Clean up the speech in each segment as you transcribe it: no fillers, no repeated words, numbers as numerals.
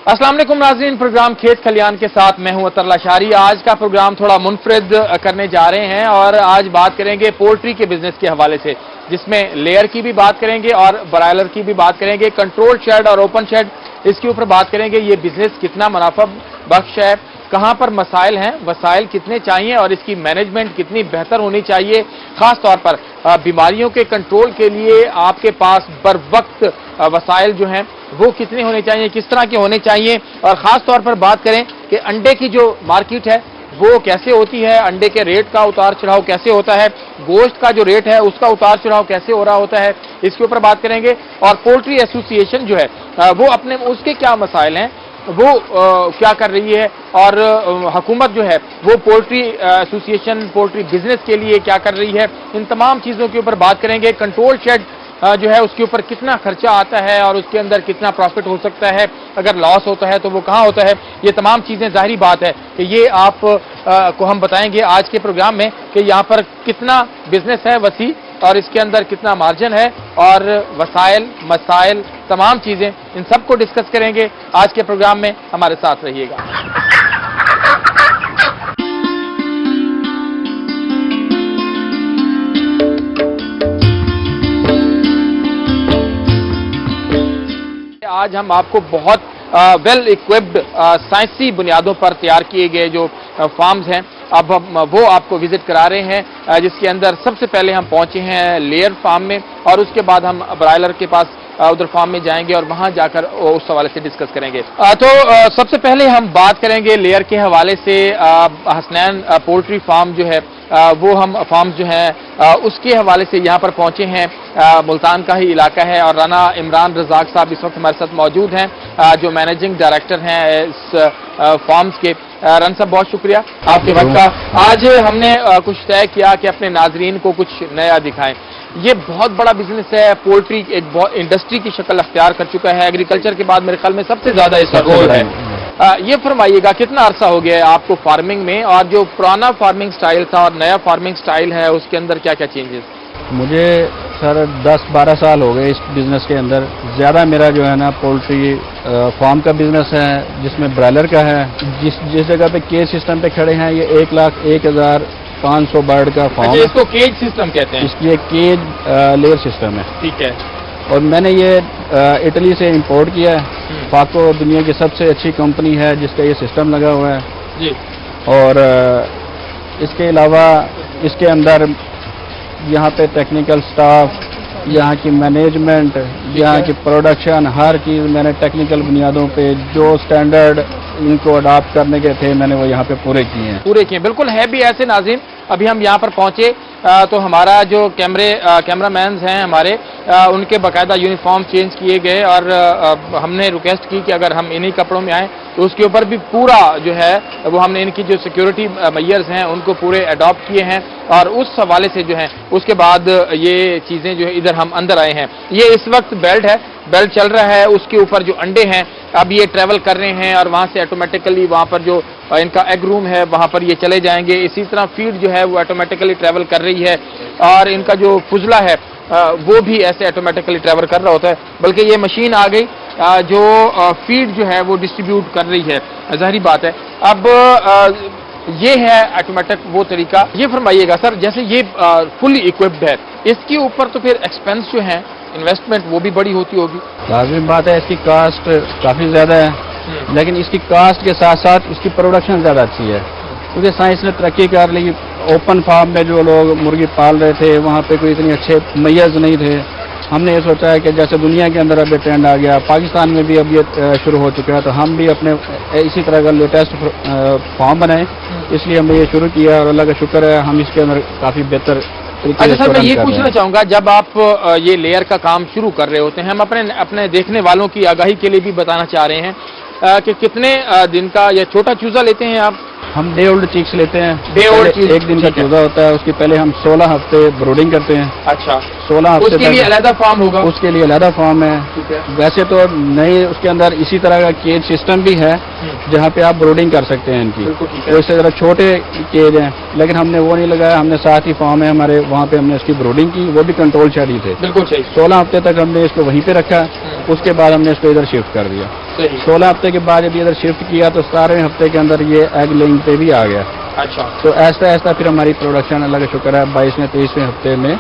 अस्सलाम वालेकुम नाज़रीन, प्रोग्राम खेत खलियान के साथ मैं हूं अतर लाशारी। आज का प्रोग्राम थोड़ा मुनफरिद करने जा रहे हैं और आज बात करेंगे पोल्ट्री के बिजनेस के हवाले से, जिसमें लेयर की भी बात करेंगे और ब्रायलर की भी बात करेंगे, कंट्रोल शेड और ओपन शेड, इसके ऊपर बात करेंगे। ये बिजनेस कितना मुनाफा बख्श है, कहां पर मसाइल हैं, वसाइल कितने चाहिए और इसकी मैनेजमेंट कितनी बेहतर होनी चाहिए, खास तौर पर बीमारियों के कंट्रोल के लिए आपके पास बर वक्त वसाइल जो हैं वो कितने होने चाहिए, किस तरह के होने चाहिए, और खास तौर पर बात करें कि अंडे की जो मार्केट है वो कैसे होती है, अंडे के रेट का उतार चढ़ाव कैसे होता है, गोश्त का जो रेट है उसका उतार चढ़ाव कैसे हो रहा होता है, इसके ऊपर बात करेंगे। और पोल्ट्री एसोसिएशन जो है वो अपने उसके क्या मसाइल हैं, वो क्या कर रही है, और हुकूमत जो है वो पोल्ट्री एसोसिएशन पोल्ट्री बिजनेस के लिए क्या कर रही है, इन तमाम चीज़ों के ऊपर बात करेंगे। कंट्रोल शेड जो है उसके ऊपर कितना खर्चा आता है और उसके अंदर कितना प्रॉफिट हो सकता है, अगर लॉस होता है तो वो कहाँ होता है, ये तमाम चीज़ें जाहिर बात है कि ये आप को हम बताएंगे आज के प्रोग्राम में कि यहाँ पर कितना बिजनेस है वसी और इसके अंदर कितना मार्जिन है, और वसाइल मसाइल तमाम चीज़ें इन सबको डिस्कस करेंगे। आज के प्रोग्राम में हमारे साथ रहिएगा। आज हम आपको बहुत वेल इक्विप्ड साइंसी बुनियादों पर तैयार किए गए जो फार्म्स हैं अब हम वो आपको विजिट करा रहे हैं, जिसके अंदर सबसे पहले हम पहुंचे हैं लेयर फार्म में और उसके बाद हम ब्रायलर के पास उधर फार्म में जाएंगे और वहां जाकर उस हवाले से डिस्कस करेंगे। तो सबसे पहले हम बात करेंगे लेयर के हवाले से। हसनैन पोल्ट्री फार्म जो है वो हम फार्म जो है उसके हवाले से यहाँ पर पहुंचे हैं। मुल्तान का ही इलाका है और राना इमरान रजाक साहब इस वक्त हमारे साथ मौजूद हैं, जो मैनेजिंग डायरेक्टर हैं इस फार्म्स के। रन साहब बहुत शुक्रिया आपके वक्त का। आज हमने कुछ तय किया कि अपने नाजरीन को कुछ नया दिखाएं। ये बहुत बड़ा बिजनेस है, पोल्ट्री एक बहुत इंडस्ट्री की शक्ल अख्तियार कर चुका है, एग्रीकल्चर के बाद मेरे ख्याल में सबसे ज्यादा इसका रोल है। ये फरमाइएगा कितना अरसा हो गया है आपको फार्मिंग में, और जो पुराना फार्मिंग स्टाइल था और नया फार्मिंग स्टाइल है उसके अंदर क्या क्या चेंजेस? मुझे सर 10-12 साल हो गए इस बिज़नेस के अंदर। ज़्यादा मेरा जो है ना पोल्ट्री फार्म का बिज़नेस है, जिसमें ब्रायलर का है। जिस जगह पे केज सिस्टम पे खड़े हैं ये 1,01,500 बर्ड का फार्म। अच्छा, इसको केज सिस्टम कहते हैं? इसकी एक केज लेयर सिस्टम है। ठीक है। और मैंने ये इटली से इंपोर्ट किया है। फाको दुनिया की सबसे अच्छी कंपनी है जिसका ये सिस्टम लगा हुआ है जी। और इसके अलावा इसके अंदर यहाँ पे टेक्निकल स्टाफ, यहाँ की मैनेजमेंट, यहाँ की प्रोडक्शन, हर चीज़ मैंने टेक्निकल बुनियादों पे जो स्टैंडर्ड इनको अडॉप्ट करने के थे मैंने वो यहाँ पे पूरे किए। बिल्कुल है भी ऐसे नाज़रीन। अभी हम यहाँ पर पहुँचे तो हमारा जो कैमरामैन्स हैं हमारे उनके बाकायदा यूनिफॉर्म चेंज किए गए और हमने रिक्वेस्ट की कि अगर हम इन्हीं कपड़ों में आएँ तो उसके ऊपर भी पूरा जो है वो हमने इनकी जो सिक्योरिटी मेजर्स हैं उनको पूरे अडॉप्ट किए हैं, और उस हवाले से जो है उसके बाद ये चीज़ें जो है इधर हम अंदर आए हैं। ये इस वक्त बेल्ट है, बेल्ट चल रहा है, उसके ऊपर जो अंडे हैं अब ये ट्रैवल कर रहे हैं और वहाँ से ऑटोमेटिकली वहाँ पर जो इनका एग रूम है वहाँ पर ये चले जाएंगे। इसी तरह फीड जो है वो ऑटोमेटिकली ट्रैवल कर रही है और इनका जो फुजला है वो भी ऐसे ऑटोमेटिकली ट्रैवल कर रहा होता है, बल्कि ये मशीन आ गई जो फीड जो है वो डिस्ट्रीब्यूट कर रही है। जाहिर बात है अब ये है ऑटोमेटिक वो तरीका। ये फरमाइएगा सर, जैसे ये फुली इक्विप्ड है, इसके ऊपर तो फिर एक्सपेंस जो है इन्वेस्टमेंट वो भी बड़ी होती होगी? लाज़मी बात है, इसकी कास्ट काफ़ी ज़्यादा है, लेकिन इसकी कास्ट के साथ साथ इसकी प्रोडक्शन ज़्यादा अच्छी है क्योंकि साइंस ने तरक्की कर ली। ओपन फार्म में जो लोग मुर्गी पाल रहे थे वहाँ पे कोई इतने अच्छे मैयर्स नहीं थे। हमने ये सोचा है कि जैसे दुनिया के अंदर अब ये ट्रेंड आ गया, पाकिस्तान में भी अब ये शुरू हो चुका है, तो हम भी अपने इसी तरह का लेटेस्ट फार्म बनाएं, इसलिए हमने ये शुरू किया और अल्लाह का शुक्र है हम इसके अंदर काफ़ी बेहतर। अच्छा सर, मैं ये पूछना चाहूँगा, जब आप ये लेयर का काम शुरू कर रहे होते हैं, हम अपने देखने वालों की आगाही के लिए भी बताना चाह रहे हैं कि कितने दिन का या छोटा चूजा लेते हैं आप? हम डे ओल्ड चीक्स लेते हैं। डे ओल्ड एक दिन का चूजा होता है, उसके पहले हम 16 हफ्ते ब्रूडिंग करते हैं। अच्छा, 16 हफ्ते उसके लिए अलग फार्म होगा? उसके लिए अलग फार्म है। वैसे तो नहीं, उसके अंदर इसी तरह का केज सिस्टम भी है जहाँ पे आप ब्रूडिंग कर सकते हैं इनकी। तो इससे जरा छोटे केज हैं, लेकिन हमने वो नहीं लगाया, हमने साथ ही फार्म है हमारे, वहाँ पे हमने इसकी ब्रूडिंग की, वो भी कंट्रोल शेड ही थे। बिल्कुल सही। 16 हफ्ते तक हमने इसको वहीं पे रखा, उसके बाद हमने इसको इधर शिफ्ट कर दिया। صحیح 16 हफ्ते के बाद जब इधर शिफ्ट किया तो 17वें हफ्ते के अंदर ये एग लेइंग पे भी आ गया। अच्छा तो ऐसा ऐसा फिर हमारी प्रोडक्शन अल्लाह का शुक्र है 22वें 23वें हफ्ते में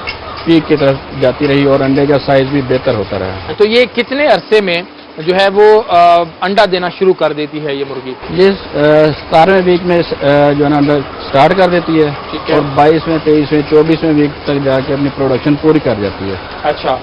पीक की तरफ जाती रही और अंडे का साइज भी बेहतर होता रहा। तो ये कितने अरसे में जो है वो अंडा देना शुरू कर देती है ये मुर्गी? ये 17वें वीक में जो है ना अंडा स्टार्ट कर देती है ठीक है। और 22वें 23वें 24वें वीक तक जाके अपनी प्रोडक्शन पूरी कर जाती है। अच्छा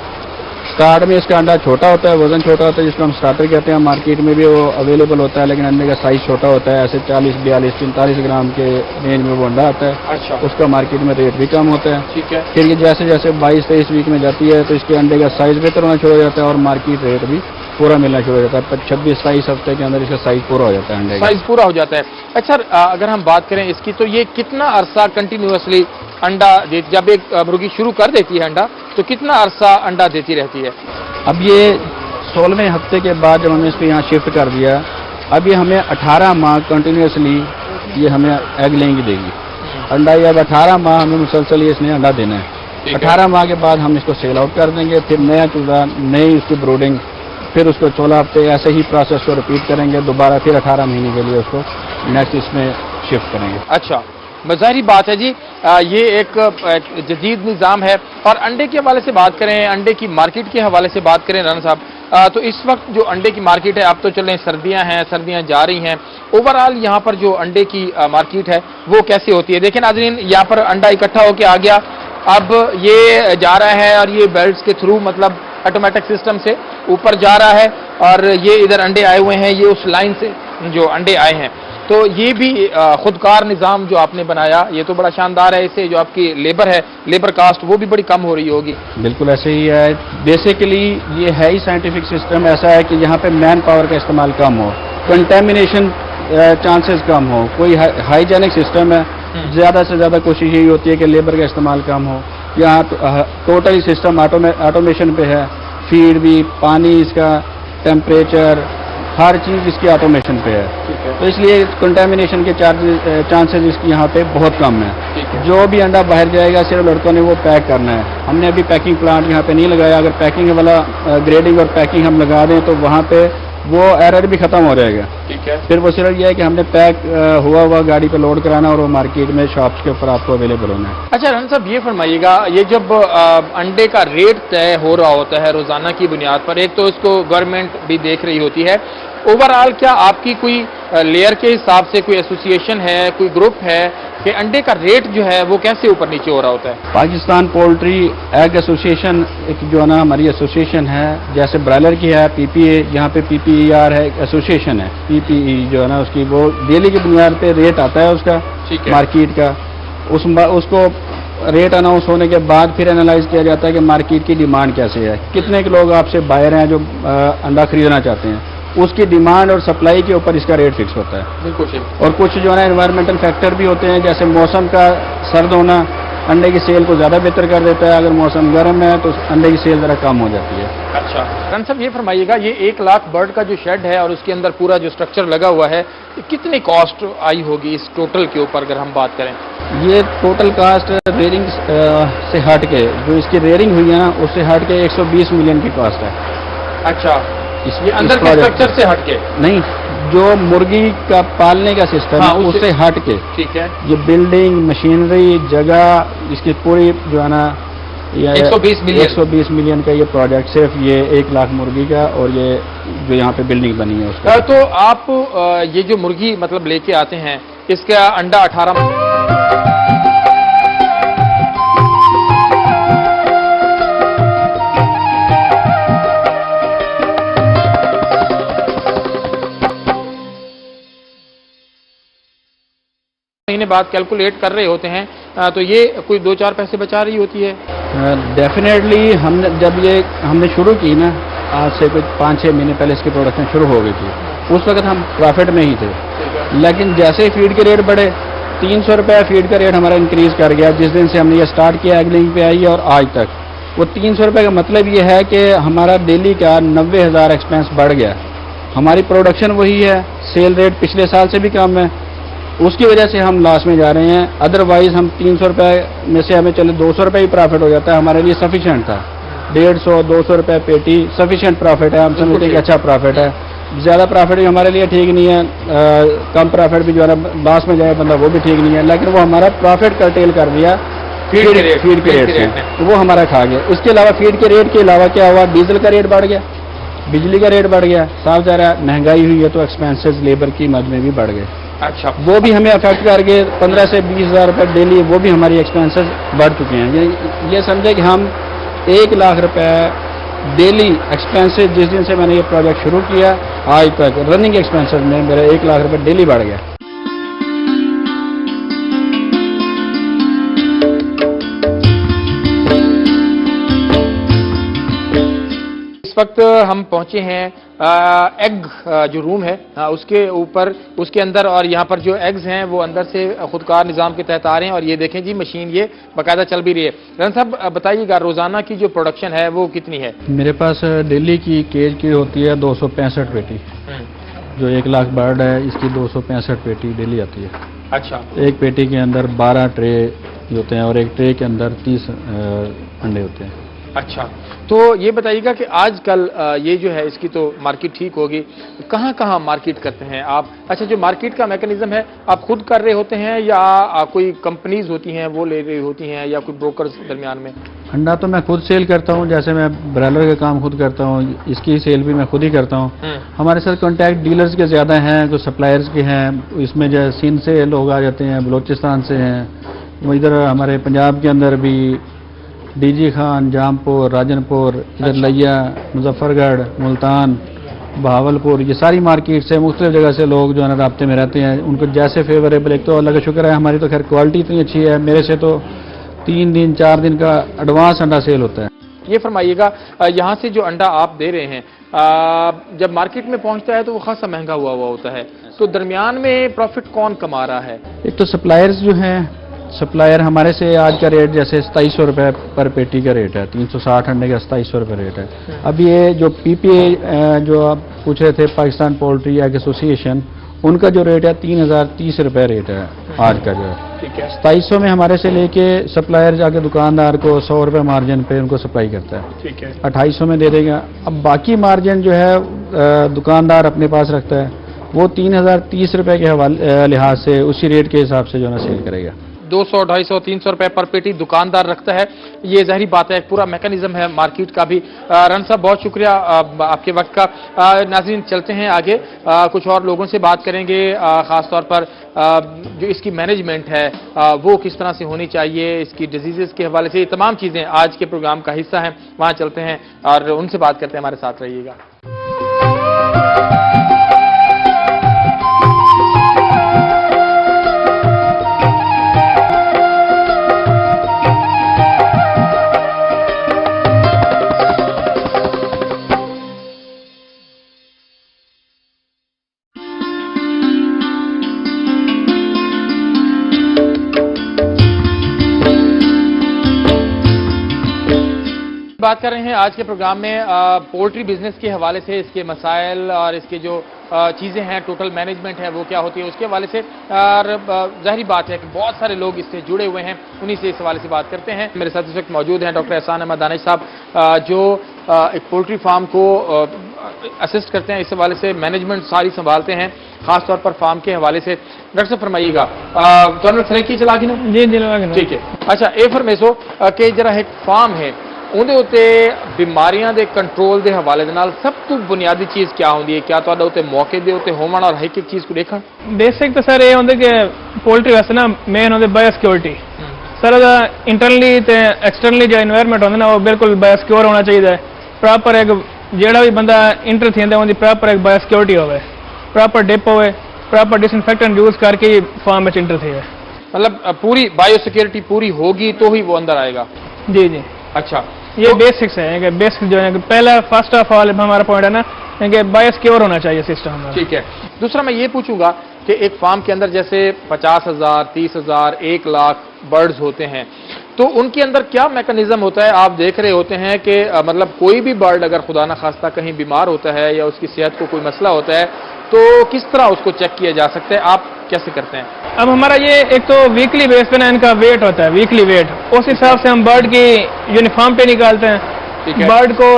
स्टार्ट में इसका अंडा छोटा होता है, वजन छोटा होता है, जिसको हम स्टार्टर कहते हैं। मार्केट में भी वो अवेलेबल होता है, लेकिन अंडे का साइज छोटा होता है, ऐसे 40 42 45 ग्राम के रेंज में वो अंडा आता है। अच्छा उसका मार्केट में रेट भी कम होता है। ठीक है। फिर ये जैसे जैसे 22 23 वीक में जाती है तो इसके अंडे का साइज बेहतर होना शुरू हो जाता है और मार्केट रेट भी पूरा मिलना शुरू हो जाता है। 26 27 हफ्ते के अंदर इसका साइज पूरा हो जाता है अंडे का। साइज पूरा हो जाता है। अच्छा अगर हम बात करें इसकी तो ये कितना अरसा कंटिन्यूअसली अंडा जब एक मुर्गी शुरू कर देती है अंडा तो कितना अरसा अंडा देती रहती है? अब ये 16वें हफ्ते के बाद जब हमने इसको यहाँ शिफ्ट कर दिया, अब ये हमें 18 माह कंटिन्यूसली ये हमें एग लेंगी देगी अंडा। ये अब 18 माह हमें मुसलसल ये इसने अंडा देना है। 18 माह के बाद हम इसको सेल आउट कर देंगे, फिर नया चूजा नई उसकी ब्रूडिंग, फिर उसको 16 हफ्ते ऐसे ही प्रोसेस को रिपीट करेंगे दोबारा, फिर 18 महीने के लिए उसको नेक्स्ट इसमें शिफ्ट करेंगे। अच्छा ज़ाहिरी बात है जी ये एक जदीद निज़ाम है। और अंडे के हवाले से बात करें, अंडे की मार्केट के हवाले से बात करें राना साहब, तो इस वक्त जो अंडे की मार्केट है, अब तो चलें सर्दियां हैं, सर्दियां जा रही हैं, ओवरऑल यहाँ पर जो अंडे की मार्केट है वो कैसे होती है? देखिए नाज़रीन, यहाँ पर अंडा इकट्ठा होकर आ गया, अब ये जा रहा है और ये बेल्ट्स के थ्रू मतलब ऑटोमेटिक सिस्टम से ऊपर जा रहा है और ये इधर अंडे आए हुए हैं, ये उस लाइन से जो अंडे आए हैं। तो ये भी खुदकार निज़ाम जो आपने बनाया ये तो बड़ा शानदार है। इससे जो आपकी लेबर है, लेबर कास्ट, वो भी बड़ी कम हो रही होगी। बिल्कुल ऐसे ही है। बेसिकली ये है ही साइंटिफिक सिस्टम ऐसा है कि यहाँ पे मैन पावर का इस्तेमाल कम हो, कंटेमिनेशन चांसेस कम हो, कोई हाइजेनिक सिस्टम है। ज़्यादा से ज़्यादा कोशिश यही होती है कि लेबर का इस्तेमाल कम हो। यहाँ टोटली सिस्टम ऑटोमेशन पे है, फीड भी, पानी, इसका टेम्परेचर, हर चीज़ इसकी ऑटोमेशन पे है। तो इसलिए कंटेमिनेशन के चांसेस इसकी यहाँ पे बहुत कम है। जो भी अंडा बाहर जाएगा सिर्फ लड़कों ने वो पैक करना है। हमने अभी पैकिंग प्लांट यहाँ पे नहीं लगाया। अगर पैकिंग वाला ग्रेडिंग और पैकिंग हम लगा दें तो वहाँ पे वो एरर भी खत्म हो जाएगा। ठीक है। फिर वो सिर्फ ये है कि हमने पैक हुआ गाड़ी पे लोड कराना और वो मार्केट में शॉप्स के ऊपर आपको अवेलेबल होना है। अच्छा रन साहब ये फरमाइएगा, ये जब अंडे का रेट तय हो रहा होता है रोजाना की बुनियाद पर, एक तो इसको गवर्नमेंट भी देख रही होती है, ओवरऑल क्या आपकी कोई लेयर के हिसाब से कोई एसोसिएशन है, कोई ग्रुप है कि अंडे का रेट जो है वो कैसे ऊपर नीचे हो रहा होता है? पाकिस्तान पोल्ट्री एग एसोसिएशन एक जो है ना हमारी एसोसिएशन है, जैसे ब्रायलर की है पीपीए, यहाँ पे पीपीईआर है एसोसिएशन है, पीपीई जो है ना उसकी वो डेली की बुनियाद पे रेट आता है उसका मार्केट का। उसको रेट अनाउंस होने के बाद फिर एनालाइज किया जाता है कि मार्केट की डिमांड कैसे है, कितने के लोग आपसे बायर हैं जो अंडा खरीदना चाहते हैं, उसकी डिमांड और सप्लाई के ऊपर इसका रेट फिक्स होता है। बिल्कुल। और कुछ जो है ना एनवायरमेंटल फैक्टर भी होते हैं, जैसे मौसम का सर्द होना अंडे की सेल को ज़्यादा बेहतर कर देता है, अगर मौसम गर्म है तो अंडे की सेल ज़रा कम हो जाती है। अच्छा रन साहब ये फरमाइएगा, ये 1 लाख बर्ड का जो शेड है और उसके अंदर पूरा जो स्ट्रक्चर लगा हुआ है, कितनी कॉस्ट आई होगी इस टोटल के ऊपर अगर हम बात करें? ये टोटल कास्ट रेयरिंग से हट के जो इसकी रेयरिंग हुई है ना उससे हट के 120 मिलियन की कॉस्ट है। अच्छा ये अंदर के स्ट्रक्चर से हट के नहीं, जो मुर्गी का पालने का सिस्टम है उससे हट के। ठीक है। ये बिल्डिंग, मशीनरी, जगह, इसकी पूरी जो है ना 120 मिलियन का ये प्रोजेक्ट सिर्फ ये 1 लाख मुर्गी का और ये जो यहाँ पे बिल्डिंग बनी है उसका। तो आप ये जो मुर्गी मतलब लेके आते हैं इसका अंडा 18 महीने बाद कैलकुलेट कर रहे होते हैं, तो ये कोई 2-4 पैसे बचा रही होती है। डेफिनेटली हमने जब ये हमने शुरू की ना, आज से कुछ 5-6 महीने पहले इसकी प्रोडक्शन शुरू हो गई थी, उस वक्त हम प्रॉफिट में ही थे। लेकिन जैसे ही फीड के रेट बढ़े, 300 रुपये फीड का रेट हमारा इंक्रीज कर गया जिस दिन से हमने ये स्टार्ट किया एग लेइंग पे आई और आज तक। वो 300 रुपये का मतलब ये है कि हमारा डेली का 90,000 एक्सपेंस बढ़ गया। हमारी प्रोडक्शन वही है, सेल रेट पिछले साल से भी कम है, उसकी वजह से हम लॉस में जा रहे हैं। अदरवाइज हम 300 रुपये में से हमें चले 200 रुपये ही प्रॉफिट हो जाता है, हमारे लिए सफिशिएंट था। 150-200 रुपये पेटी सफिशिएंट प्रॉफिट है, हम समझते हैं कि अच्छा प्रॉफिट है। ज़्यादा प्रॉफिट भी हमारे लिए ठीक नहीं है, कम प्रॉफिट भी जो है ना लॉस में जाए बंदा वो भी ठीक नहीं है, लेकिन वो हमारा प्रॉफिट कर्टेल कर दिया फीड के रेट से, तो वो हमारा खा गया। इसके अलावा फीड के रेट के अलावा क्या हुआ, डीजल का रेट बढ़ गया, बिजली का रेट बढ़ गया, साफ जा रहा है महंगाई हुई है तो एक्सपेंसेस लेबर की मद में भी बढ़ गए। अच्छा, वो भी हमें अफेक्ट करके 15 से 20 हज़ार रुपये डेली वो भी हमारी एक्सपेंसेस बढ़ चुके हैं। ये समझे कि हम 1 लाख रुपए डेली एक्सपेंसेस, जिस दिन से मैंने ये प्रोजेक्ट शुरू किया आज तक रनिंग एक्सपेंसेस में मेरा 1 लाख रुपए डेली बढ़ गया। इस वक्त हम पहुंचे हैं एग जो रूम है उसके ऊपर, उसके अंदर, और यहाँ पर जो एग्स हैं वो अंदर से खुदकार निज़ाम के तहत आ रहे हैं और ये देखें जी मशीन ये बाकायदा चल भी रही है। रन साहब बताइएगा रोज़ाना की जो प्रोडक्शन है वो कितनी है? मेरे पास डेली की केज की होती है 265 पेटी, जो 1 लाख बर्ड है इसकी 265 पेटी डेली आती है। अच्छा, एक पेटी के अंदर 12 ट्रे होते हैं और एक ट्रे के अंदर 30 अंडे होते हैं। अच्छा, तो ये बताइएगा कि आजकल ये जो है इसकी तो मार्केट ठीक होगी, कहाँ कहाँ मार्केट करते हैं आप? अच्छा, जो मार्केट का मैकेनिज्म है आप खुद कर रहे होते हैं या कोई कंपनीज होती हैं वो ले रही होती हैं या कोई ब्रोकर्स दरमियान में? अंडा तो मैं खुद सेल करता हूँ, जैसे मैं ब्रॉयलर का काम खुद करता हूँ, इसकी सेल भी मैं खुद ही करता हूँ। हमारे साथ कॉन्टैक्ट डीलर्स के ज़्यादा हैं, जो सप्लायर्स के हैं, इसमें जो सिंध से लोग आ जाते हैं, बलोचिस्तान से हैं, वो इधर हमारे पंजाब के अंदर भी डीजी खान, जामपुर, राजनपुर, इधर लिया, मुजफ्फरगढ़, मुल्तान, बहावलपुर, ये सारी मार्केट से मुख्तलिफ जगह से लोग जो है ना राब्ते में रहते हैं। उनको जैसे फेवरेबल, एक तो अल्लाह का शुक्र है हमारी तो खैर क्वालिटी इतनी अच्छी है, मेरे से तो 3 दिन 4 दिन का एडवांस अंडा सेल होता है। ये फरमाइएगा यहाँ से जो अंडा आप दे रहे हैं जब मार्केट में पहुँचता है तो वो खासा महंगा हुआ होता है, तो दरमियान में प्रॉफिट कौन कमा रहा है? एक तो सप्लायर्स जो हैं, सप्लायर हमारे से आज का रेट जैसे 2700 रुपये पर पेटी का रेट है, 360 अंडे का 2700 रुपये रेट है। अब ये जो पीपीए जो आप पूछ रहे थे, पाकिस्तान पोल्ट्री एग एसोसिएशन, उनका जो रेट है 3030 रुपये रेट है आज का जो है। ठीक है, 2700 में हमारे से लेके सप्लायर जाके दुकानदार को 100 रुपये मार्जिन पे उनको सप्लाई करता है। ठीक है, 2800 में दे देगा। अब बाकी मार्जिन जो है दुकानदार अपने पास रखता है, वो 3030 रुपये के लिहाज से उसी रेट के हिसाब से जो है सेल करेगा। 200, 250, 300 रुपए पर पेटी दुकानदार रखता है। ये ज़ाहिरी बात है, पूरा मैकेनिज्म है मार्केट का भी। रन साहब बहुत शुक्रिया आपके वक्त का। नाज़रीन चलते हैं आगे, कुछ और लोगों से बात करेंगे, ख़ास तौर पर जो इसकी मैनेजमेंट है वो किस तरह से होनी चाहिए, इसकी डिजीज़ के हवाले से, ये तमाम चीज़ें आज के प्रोग्राम का हिस्सा हैं। वहाँ चलते हैं और उनसे बात करते हैं, हमारे साथ रहिएगा। बात कर रहे हैं आज के प्रोग्राम में पोल्ट्री बिजनेस के हवाले से, इसके मसाइल और इसके जो चीज़ें हैं, टोटल मैनेजमेंट है वो क्या होती है उसके हवाले से। और ज़ाहिरी बात है कि बहुत सारे लोग इससे जुड़े हुए हैं, उन्हीं से इस हवाले से बात करते हैं। मेरे साथ इस वक्त मौजूद हैं डॉक्टर एहसान अहमद दानिश साहब, जो एक पोल्ट्री फार्म को असिस्ट करते हैं, इस हवाले से मैनेजमेंट सारी संभालते हैं, खास तौर पर फार्म के हवाले से। डॉक्टर साहब फरमाइएगा, तो सरेकी चला के ना जी जी ठीक है। अच्छा, ये फरमेसो कि जरा एक फार्म है ਉਹਦੇ ਉੱਤੇ ਬਿਮਾਰੀਆਂ ਦੇ ਕੰਟਰੋਲ ਦੇ ਹਵਾਲੇ ਦੇ ਨਾਲ ਸਭ ਤੋਂ ਬੁਨਿਆਦੀ ਚੀਜ਼ ਕੀ ਹੁੰਦੀ ਹੈ? क्या ਤੁਹਾਡਾ ਉੱਤੇ ਮੌਕੇ ਦੇ ਉੱਤੇ ਹੋਵਣ ਔਰ ਇੱਕ ਇੱਕ ਚੀਜ਼ को ਦੇਖਣ? बेसिक तो सर ये होंगे कि पोल्ट्री वास्ते ना मेन होंगे बायो सिक्योरिटी सर। इंटरनली ते एक्सटर्नली जो एनवायरनमेंट होंगे ना वो बिल्कुल बायो सिक्योर होना चाहिए। प्रॉपर एक जेड़ा भी बंदा इंटर थी उनकी प्रॉपर एक बायो सिक्योरिटी होवे, प्रॉपर डिप होवे, प्रॉपर डिसइंफेक्टेंट यूज करके ही फार्म में इंटर थी। मतलब पूरी बायो सिक्योरिटी पूरी होगी तो ही वो अंदर आएगा? जी जी। अच्छा, ये बेसिक्स है कि बेसिक जो है कि पहला फर्स्ट ऑफ ऑल हमारा पॉइंट है ना कि बायो सिक्योर होना चाहिए सिस्टम हमारा। ठीक है। दूसरा मैं ये पूछूंगा कि एक फार्म के अंदर जैसे 50,000, 30,000, 1 लाख बर्ड्स होते हैं, तो उनके अंदर क्या मैकेनिज्म होता है? आप देख रहे होते हैं कि मतलब कोई भी बर्ड अगर खुदा न खास्ता कहीं बीमार होता है या उसकी सेहत को कोई मसला होता है तो किस तरह उसको चेक किया जा सकता है, आप कैसे करते हैं? अब हमारा ये एक तो वीकली बेस पे ना इनका वेट होता है, वीकली वेट, उस हिसाब से हम बर्ड की यूनिफॉर्म पे निकालते हैं। ठीक है। बर्ड को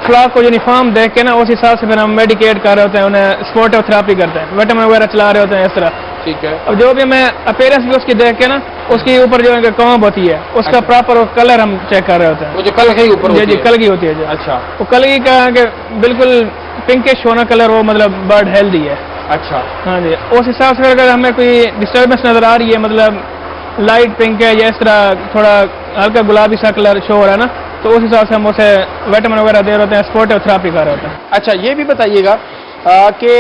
फ्लॉक को यूनिफॉर्म देख के ना उस हिसाब से फिर हम मेडिकेट कर रहे होते हैं, उन्हें स्पोर्टिव थेरेपी करते हैं, विटामिन वगैरह चला रहे होते हैं इस तरह। ठीक है। अब जो भी मैं अपीयरेंस भी उसकी देख के ना उसके ऊपर जो है कॉम्ब होती है उसका अच्छा। प्रॉपर कलर हम चेक कर रहे होते हैं। वो जो कल के ऊपर जी होती जी है। कलगी होती है जी। अच्छा वो कलगी का कि बिल्कुल पिंकिश होना कलर, वो मतलब बर्ड हेल्दी है। अच्छा हाँ जी, उस हिसाब से अगर हमें कोई डिस्टर्बेंस नजर आ रही है, मतलब लाइट पिंक है या इस तरह थोड़ा हल्का गुलाबी सा कलर शो हो रहा है ना, तो उस हिसाब से हम उसे विटामिन वगैरह दे रहे होते हैं, स्पोर्टिव थेरेपी कर रहे होते हैं। अच्छा, ये भी बताइएगा कि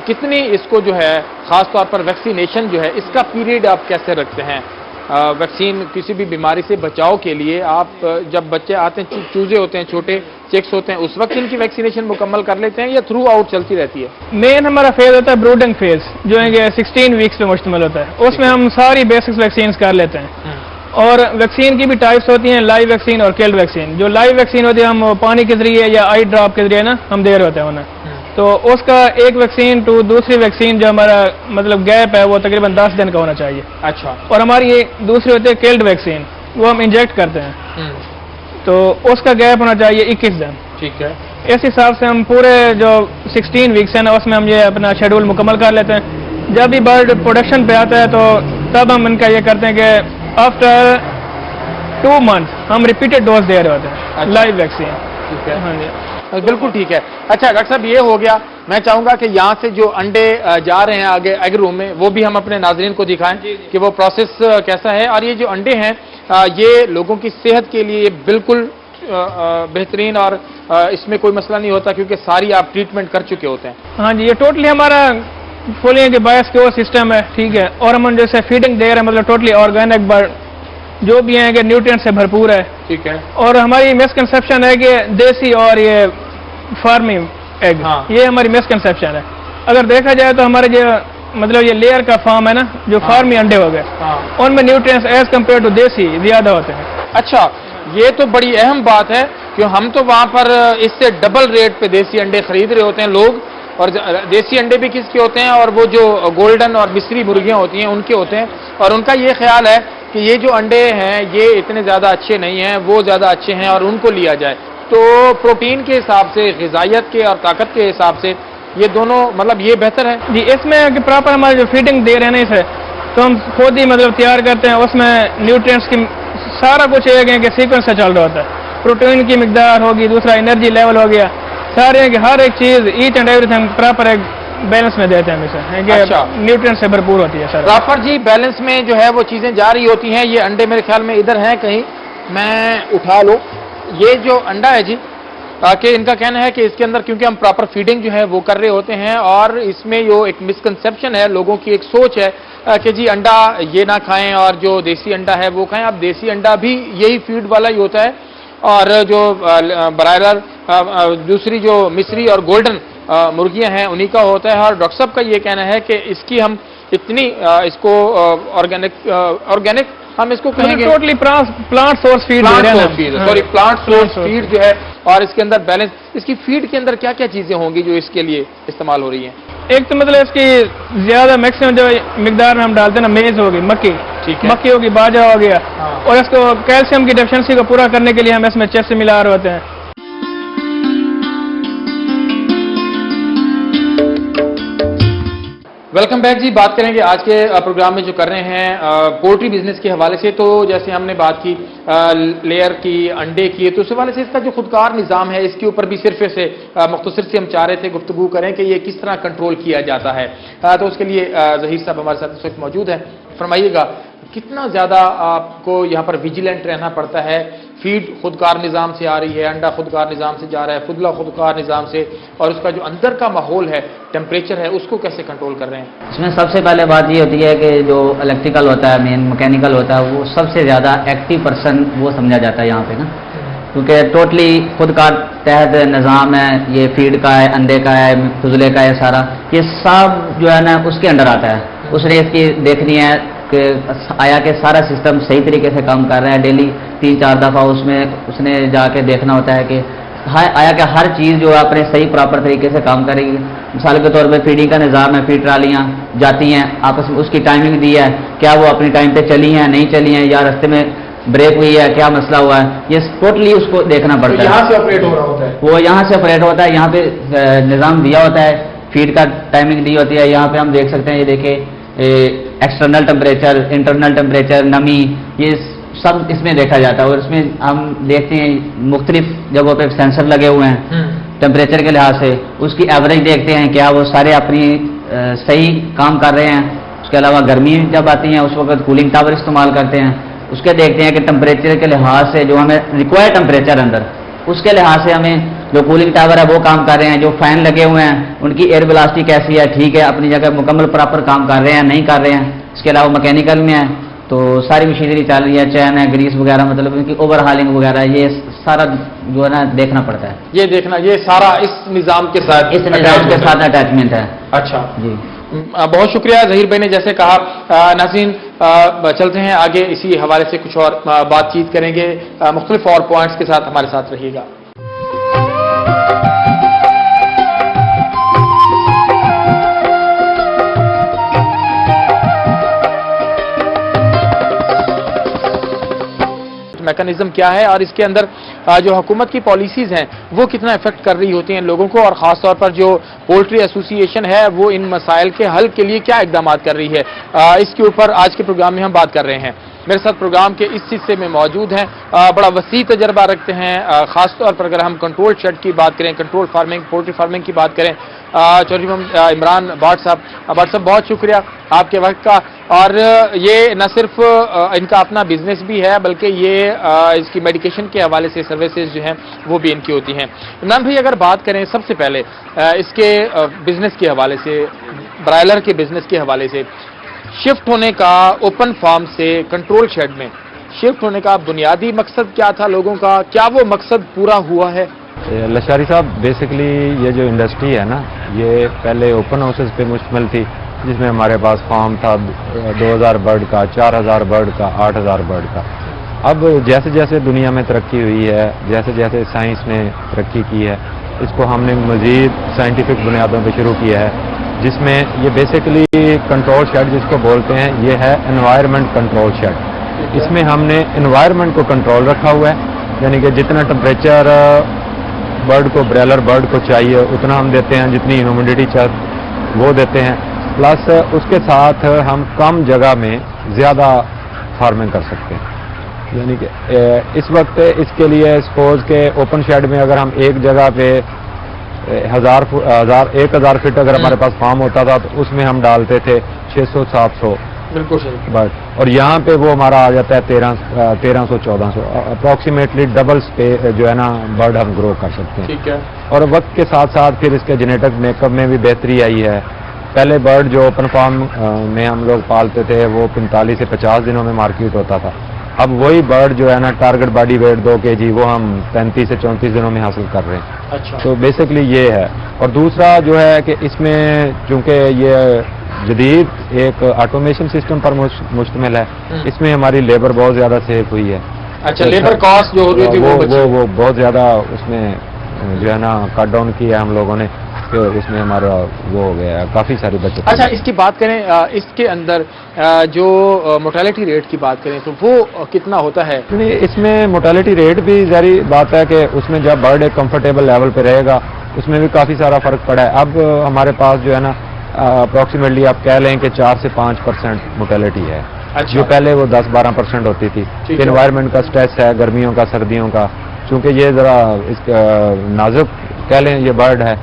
कितनी इसको जो है खास तौर पर वैक्सीनेशन जो है इसका पीरियड आप कैसे रखते हैं? वैक्सीन किसी भी बीमारी से बचाव के लिए आप जब बच्चे आते हैं, चूजे होते हैं, छोटे चिक्स होते हैं, उस वक्त इनकी वैक्सीनेशन मुकम्मल कर लेते हैं या थ्रू आउट चलती रहती है? मेन हमारा फेज होता है ब्रूडिंग फेज, जो है कि 16 वीक्स पे मुश्तमिल होता है। उसमें हम सारी बेसिक वैक्सीन कर लेते हैं। और वैक्सीन की भी टाइप्स होती हैं, लाइव वैक्सीन और किल्ड वैक्सीन। जो लाइव वैक्सीन होती है हम पानी के जरिए या आई ड्रॉप के जरिए ना हम दे रहे होते हैं उन्हें। तो उसका एक वैक्सीन टू दूसरी वैक्सीन जो हमारा मतलब गैप है वो तकरीबन 10 दिन का होना चाहिए। अच्छा। और हमारी ये दूसरी होती है किल्ड वैक्सीन, वो हम इंजेक्ट करते हैं, तो उसका गैप होना चाहिए 21 दिन। ठीक है। इस हिसाब से हम पूरे जो 16 वीक्स है ना उसमें हम ये अपना शेड्यूल मुकम्मल कर लेते हैं। जब भी बर्ड प्रोडक्शन पे आता है तो तब हम इनका ये करते हैं कि आफ्टर 2 मंथ हम रिपीटेड डोज दे रहे होते हैं। अच्छा। Live vaccine. ठीक है। हाँ जी, बिल्कुल ठीक है। अच्छा डॉक्टर साहब, ये हो गया। मैं चाहूंगा कि यहाँ से जो अंडे जा रहे हैं आगे एग रूम में, वो भी हम अपने नाजरीन को दिखाएं कि वो प्रोसेस कैसा है। और ये जो अंडे हैं ये लोगों की सेहत के लिए बिल्कुल बेहतरीन, और इसमें कोई मसला नहीं होता क्योंकि सारी आप ट्रीटमेंट कर चुके होते हैं। हाँ जी, ये टोटली हमारा फुली है कि बायोसिक्योर सिस्टम है, ठीक है। और हम जैसे फीडिंग दे रहे हैं मतलब टोटली ऑर्गेनिक बर्ड जो भी है कि न्यूट्रिएंट से भरपूर है। ठीक है। और हमारी मिसकंसेप्शन है कि देसी और ये फार्मिंग एग, हाँ। ये हमारी मिसकंसेप्शन है। अगर देखा जाए तो हमारे जो मतलब ये लेयर का फार्म है ना, जो हाँ। फार्मी अंडे हो गए, हाँ। उनमें न्यूट्रिएंट्स एज कम्पेयर टू देसी ज्यादा होते हैं। अच्छा, ये तो बड़ी अहम बात है कि हम तो वहां पर इससे डबल रेट पे देसी अंडे खरीद रहे होते हैं लोग। और देसी अंडे भी किसके होते हैं, और वो जो गोल्डन और मिस्री मुर्गियां होती हैं उनके होते हैं। और उनका ये ख्याल है कि ये जो अंडे हैं ये इतने ज़्यादा अच्छे नहीं हैं, वो ज़्यादा अच्छे हैं और उनको लिया जाए। तो प्रोटीन के हिसाब से, ग़िज़ाइयत के और ताकत के हिसाब से ये दोनों मतलब ये बेहतर है जी। इसमें प्रॉपर हमारे जो फीडिंग दे रहे हैं ना इसे, तो हम खुद ही मतलब तैयार करते हैं। उसमें न्यूट्रिएंट्स की सारा कुछ एक है कि सीक्वेंस से चल रहा होता है। प्रोटीन की मिकदार होगी, दूसरा एनर्जी लेवल हो गया, सारे कि हर एक चीज़ ईच एंड एवरीथिंग प्रॉपर एक बैलेंस में देते हैं हमेशा। अच्छा। न्यूट्रिएंट से भरपूर होती है सर। प्रॉपर जी बैलेंस में जो है वो चीज़ें जा रही होती हैं। ये अंडे मेरे ख्याल में इधर हैं कहीं, मैं उठा लो। ये जो अंडा है जी, कि इनका कहना है कि इसके अंदर क्योंकि हम प्रॉपर फीडिंग जो है वो कर रहे होते हैं, और इसमें जो एक मिसकंसेप्शन है, लोगों की एक सोच है कि जी अंडा ये ना खाएं और जो देसी अंडा है वो खाएं। अब देसी अंडा भी यही फीड वाला ही होता है, और जो ब्रायलर दूसरी जो मिस्री और गोल्डन मुर्गियां हैं उन्हीं का होता है। और डॉक्टर साहब का ये कहना है कि इसकी हम इतनी इसको ऑर्गेनिक हम इसको कहेंगे totally plant source feed, sorry plant source feed जो है। और इसके अंदर बैलेंस, इसकी फीड के अंदर क्या क्या चीजें होंगी जो इसके लिए इस्तेमाल हो रही हैं? एक तो मतलब इसकी ज्यादा मैक्सिमम जो मिकदार में हम डालते हैं ना, मेज होगी, मक्की, ठीक है। मक्की होगी, बाजरा हो गया। हाँ। और इसको कैल्शियम की डेफिशिएंसी को पूरा करने के लिए हम इसमें चेस्ट मिला रहे होते हैं। वेलकम बैक जी। बात करेंगे आज के प्रोग्राम में जो कर रहे हैं पोल्ट्री बिजनेस के हवाले से। तो जैसे हमने बात की लेयर की, अंडे की, तो उस हवाले से इसका जो खुदकार निज़ाम है इसके ऊपर भी सिर्फ से मुख्तसर से हम चाह रहे थे गुफ्तगू करें कि ये किस तरह कंट्रोल किया जाता है। तो उसके लिए ज़हीर साहब हमारे साथ इस वक्त मौजूद हैं। फरमाइएगा कितना ज़्यादा आपको यहाँ पर विजिलेंट रहना पड़ता है? फीड खुदकार निज़ाम से आ रही है, अंडा खुदकार निज़ाम से जा रहा है, फुदला खुदकार निज़ाम से, और उसका जो अंदर का माहौल है, टेम्परेचर है, उसको कैसे कंट्रोल कर रहे हैं? इसमें सबसे पहले बात ये होती है कि जो इलेक्ट्रिकल होता है, मेन मैकेनिकल होता है, वो सबसे ज़्यादा एक्टिव पर्सन वो समझा जाता है यहाँ पे ना, क्योंकि टोटली खुदकार तहत निज़ाम है। ये फीड का है, अंडे का है, फुजले का है, सारा ये सब जो है ना उसके अंडर आता है। उसने इसकी देखनी है कि आया कि सारा सिस्टम सही तरीके से काम कर रहा है। डेली 3-4 दफ़ा उसमें उसने जाके देखना होता है कि आया कि हर चीज़ जो है अपने सही प्रॉपर तरीके से काम करेगी। मिसाल के तौर पे फीडिंग का निज़ाम है, फीड ट्रालियाँ जाती हैं आपस में, उसकी टाइमिंग दी है, क्या वो अपनी टाइम पे चली हैं, नहीं चली हैं, या रास्ते में ब्रेक हुई है, क्या मसला हुआ है, ये टोटली उसको देखना पड़ता है। यहाँ से ऑपरेट हो रहा होता है, वो यहाँ से ऑपरेट होता है, यहाँ पे निज़ाम दिया होता है, फीड का टाइमिंग दी होती है। यहाँ पे हम देख सकते हैं, ये देखिए एक्सटर्नल टेम्परेचर, इंटरनल टेम्परेचर, नमी, ये सब इसमें देखा जाता है। और इसमें हम देखते हैं मुख्तलिफ जगहों पे सेंसर लगे हुए हैं टेम्परेचर के लिहाज से, उसकी एवरेज देखते हैं क्या वो सारे अपनी सही काम कर रहे हैं। उसके अलावा गर्मी जब आती है उस वक्त कूलिंग टावर इस्तेमाल करते हैं, उसके देखते हैं कि टेम्परेचर के लिहाज से जो हमें रिक्वायर्ड टेम्परेचर अंदर, उसके लिहाज से हमें जो कूलिंग टावर है वो काम कर रहे हैं, जो फैन लगे हुए हैं उनकी एयर वेलोसिटी कैसी है, ठीक है, अपनी जगह मुकम्मल प्रॉपर काम कर रहे हैं, नहीं कर रहे हैं। इसके अलावा मैकेनिकल में है तो सारी मशीनरी चल रही है, चैन है, ग्रीस वगैरह, मतलब उनकी ओवरहालिंग वगैरह, ये सारा जो है ना देखना पड़ता है। ये देखना, ये सारा इस निज़ाम के साथ, इस निज़ाम के साथ अटैचमेंट है। अच्छा जी, बहुत शुक्रिया ज़हीर भाई ने जैसे कहा। नाज़रीन चलते हैं आगे, इसी हवाले से कुछ और बातचीत करेंगे, मुख्तलिफ और पॉइंट्स के साथ हमारे साथ रहिएगा। मैकेनिज्म क्या है और इसके अंदर जो हुकूमत की पॉलिसीज हैं वो कितना इफेक्ट कर रही होती हैं लोगों को, और खास तौर पर जो पोल्ट्री एसोसिएशन है वो इन मसाइल के हल के लिए क्या इकदाम कर रही है, इसके ऊपर आज के प्रोग्राम में हम बात कर रहे हैं। मेरे साथ प्रोग्राम के इस हिस्से में मौजूद हैं, बड़ा वसी तजर्बा रखते हैं, खास तौर पर अगर हम कंट्रोल शेड की बात करें, कंट्रोल फार्मिंग, पोल्ट्री फार्मिंग की बात करें, चौधरी इमरान भाट साहब बहुत शुक्रिया आपके वक्त का। और ये न सिर्फ इनका अपना बिजनेस भी है बल्कि ये इसकी मेडिकेशन के हवाले से सर्विसेज जो हैं वो भी इनकी होती हैं। इमरान भाई अगर बात करें सबसे पहले इसके बिजनेस के हवाले से, ब्रायलर के बिजनेस के हवाले से, शिफ्ट होने का ओपन फार्म से कंट्रोल शेड में शिफ्ट होने का बुनियादी मकसद क्या था लोगों का, क्या वो मकसद पूरा हुआ है? लशारी साहब, बेसिकली ये जो इंडस्ट्री है ना, ये पहले ओपन हाउसेस पे मुश्तमिल थी, जिसमें हमारे पास फार्म था 2000 बर्ड का, 4000 बर्ड का, 8000 बर्ड का। अब जैसे जैसे दुनिया में तरक्की हुई है, जैसे जैसे साइंस ने तरक्की की है, इसको हमने मज़ीद साइंटिफिक बुनियादों पर शुरू किया है, जिसमें ये बेसिकली कंट्रोल शेड जिसको बोलते हैं, ये है एनवायरनमेंट कंट्रोल शेड। इसमें हमने एनवायरनमेंट को कंट्रोल रखा हुआ है, यानी कि जितना टेम्परेचर बर्ड को, ब्रॉयलर बर्ड को चाहिए उतना हम देते हैं, जितनी ह्यूमिडिटी चाहिए वो देते हैं, प्लस उसके साथ हम कम जगह में ज़्यादा फार्मिंग कर सकते हैं। यानी कि इस वक्त इसके लिए सपोज के ओपन शेड में अगर हम एक जगह पे 1000 फीट अगर हमारे पास फार्म होता था तो उसमें हम डालते थे 600-700 बिल्कुल सही बर्ड, और यहाँ पे वो हमारा आ जाता है 1300-1400, अप्रॉक्सीमेटली डबल जो है ना बर्ड हम ग्रो कर सकते हैं। ठीक है। और वक्त के साथ साथ फिर इसके जेनेटिक मेकअप में भी बेहतरी आई है। पहले बर्ड जो ओपन फार्म में हम लोग पालते थे वो 45 से 50 दिनों में मार्केट होता था, अब वही बर्ड जो है ना टारगेट बॉडी वेट 2 kg वो हम 35 से 34 दिनों में हासिल कर रहे हैं। अच्छा। तो बेसिकली ये है। और दूसरा जो है कि इसमें चूंकि ये जदीद एक ऑटोमेशन सिस्टम पर मुश्तमिल है, इसमें हमारी लेबर बहुत ज़्यादा सेव हुई है। अच्छा, लेबर कॉस्ट जो हो रही थी वो बहुत ज़्यादा उसमें जो है ना कट डाउन किया हम लोगों ने, फिर उसमें हमारा वो हो गया, काफ़ी सारी बचत। अच्छा, इसकी बात करें, इसके अंदर जो मोर्टेलिटी रेट की बात करें तो वो कितना होता है? इसमें मोर्टेलिटी रेट भी जारी बात है कि उसमें जब बर्ड एक कंफर्टेबल लेवल पे रहेगा उसमें भी काफ़ी सारा फ़र्क पड़ा है। अब हमारे पास जो है ना अप्रॉक्सीमेटली आप कह लें कि 4 से 5% मोर्टेलिटी है। अच्छा। जो पहले वो 10-12% होती थी। एनवायरनमेंट का स्ट्रेस है, गर्मियों का, सर्दियों का, चूंकि ये ज़रा इसका नाजुक कह लें ये बर्ड है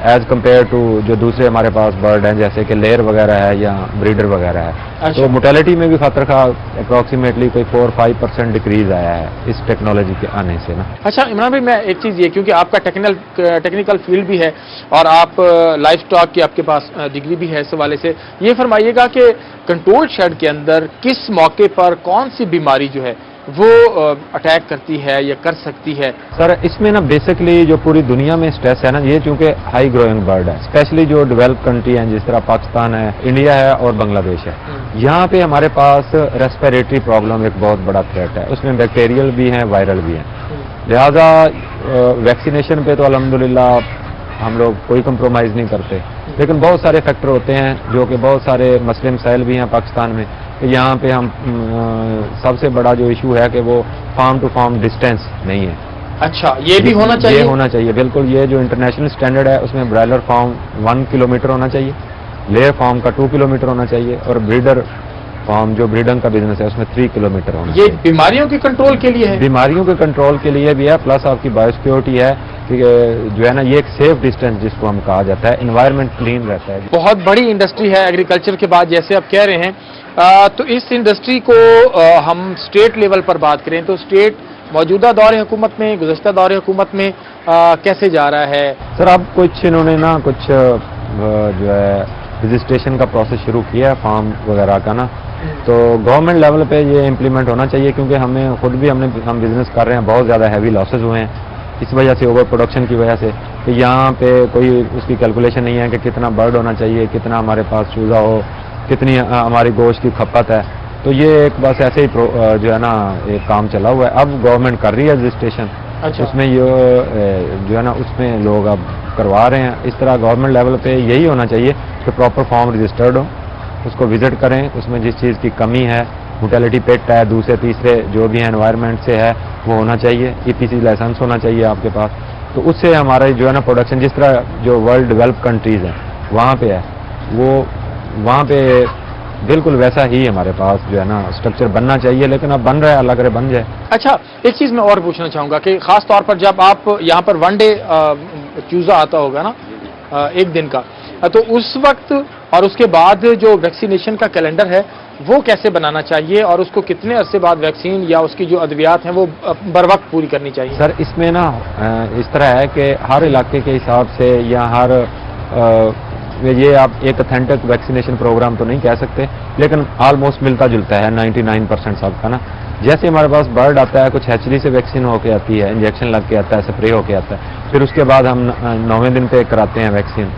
एज कम्पेयर टू जो दूसरे हमारे पास बर्ड हैं जैसे कि लेयर वगैरह है या ब्रीडर वगैरह है। अच्छा। तो मोर्टेलिटी में भी खतरा का अप्रॉक्सीमेटली कोई 4-5% डिक्रीज आया है इस टेक्नोलॉजी के आने से ना। अच्छा इमरान भाई, मैं एक चीज़ ये, क्योंकि आपका टेक्निकल फील्ड भी है और आप लाइफ स्टॉक की आपके पास डिग्री भी है, इस हवाले से ये फरमाइएगा कि कंट्रोल शेड के अंदर किस मौके पर कौन सी बीमारी जो है वो अटैक करती है या कर सकती है? सर इसमें ना बेसिकली जो पूरी दुनिया में स्ट्रेस है ना, ये चूंकि हाई ग्रोइंग बर्ड है, स्पेशली जो डेवलप कंट्री हैं जिस तरह पाकिस्तान है, इंडिया है और बांग्लादेश है, यहाँ पे हमारे पास रेस्पिरेटरी प्रॉब्लम एक बहुत बड़ा थ्रेट है, उसमें बैक्टीरियल भी हैं, वायरल भी हैं। लिहाजा वैक्सीनेशन पे तो अल्हम्दुलिल्लाह हम लोग कोई कंप्रोमाइज़ नहीं करते, लेकिन बहुत सारे फैक्टर होते हैं जो कि बहुत सारे मसले मसाइल भी हैं पाकिस्तान में کہ یہاں پہ ہم سب سے بڑا جو ایشو ہے کہ وہ فارم ٹو فارم ڈسٹینس نہیں ہے. اچھا یہ بھی ہونا چاہیے. یہ ہونا چاہیے بالکل. یہ جو انٹرنیشنل اسٹینڈرڈ ہے اس میں برائلر فارم 1 کلومیٹر ہونا چاہیے, لیئر فارم کا 2 کلومیٹر ہونا چاہیے, اور بریڈر فارم جو بریڈنگ کا بزنس ہے اس میں 3 کلومیٹر ہونا چاہیے. یہ بیماریوں کے کنٹرول کے لیے ہے. بیماریوں کے کنٹرول کے لیے بھی ہے, پلس آپ کی بایو سیکورٹی ہے کہ جو ہے نا یہ ایک سیف ڈسٹینس جس کو ہم کہا جاتا ہے, انوائرمنٹ کلین رہتا ہے. بہت بڑی انڈسٹری ہے ایگریکلچر کے بعد, جیسے آپ کہہ رہے ہیں. تو اس انڈسٹری کو ہم اسٹیٹ لیول پر بات کریں تو اسٹیٹ موجودہ دور حکومت میں, گزشتہ دور حکومت میں کیسے جا رہا ہے؟ سر اب کچھ انہوں نے نا کچھ جو ہے رجسٹریشن کا پروسیس شروع کیا ہے فارم وغیرہ کا نا, تو گورنمنٹ لیول پہ یہ امپلیمنٹ ہونا چاہیے, کیونکہ ہمیں خود بھی ہم بزنس کر رہے ہیں, بہت زیادہ ہیوی لاسز ہوئے ہیں اس وجہ سے, اوور پروڈکشن کی وجہ سے, کہ یہاں پہ کوئی اس کی کیلکولیشن نہیں ہے کہ کتنا برڈ ہونا چاہیے, کتنا ہمارے پاس چوزا ہو, کتنی ہماری گوشت کی کھپت ہے. تو یہ ایک بس ایسے ہی جو ہے نا ایک کام چلا ہوا ہے. اب گورنمنٹ کر رہی ہے رجسٹریشن, اس میں یہ جو ہے نا اس میں لوگ اب کروا رہے ہیں. اس طرح گورنمنٹ لیول پہ یہی ہونا چاہیے کہ پراپر فارم رجسٹرڈ ہو, اس کو وزٹ کریں, اس میں جس چیز کی کمی ہے, موٹیلٹی پیٹ ہے, دوسرے تیسرے جو بھی ہیں انوائرمنٹ سے ہے وہ ہونا چاہیے, EPC لائسنس ہونا چاہیے آپ کے پاس. تو اس سے ہمارا جو ہے نا پروڈکشن جس طرح جو ورلڈ ڈیولپ کنٹریز ہیں وہاں پہ ہے, وہ وہاں پہ بالکل ویسا ہی ہمارے پاس جو ہے نا اسٹرکچر بننا چاہیے, لیکن اب بن رہا ہے, اللہ کرے بن جائے. اچھا ایک چیز میں اور پوچھنا چاہوں گا کہ خاص طور پر جب آپ یہاں پر 1 ڈے چوزا آتا ہوگا نا, 1 دن کا, تو اس وقت اور اس کے بعد جو ویکسینیشن کا کیلنڈر ہے وہ کیسے بنانا چاہیے, اور اس کو کتنے عرصے بعد ویکسین یا اس کی جو ادویات ہیں وہ بر وقت پوری کرنی چاہیے؟ سر اس میں نا اس طرح ہے کہ ہر علاقے کے حساب سے یا ہر یہ آپ ایک اتھینٹک ویکسینیشن پروگرام تو نہیں کہہ سکتے, لیکن آلموسٹ ملتا جلتا ہے 99% سب کا نا. جیسے ہمارے پاس برڈ آتا ہے, کچھ ہیچری سے ویکسین ہو کے آتی ہے, انجیکشن لگ کے آتا ہے, اسپرے ہو کے آتا ہے, پھر اس کے بعد ہم 9ویں دن پہ کراتے ہیں ویکسین,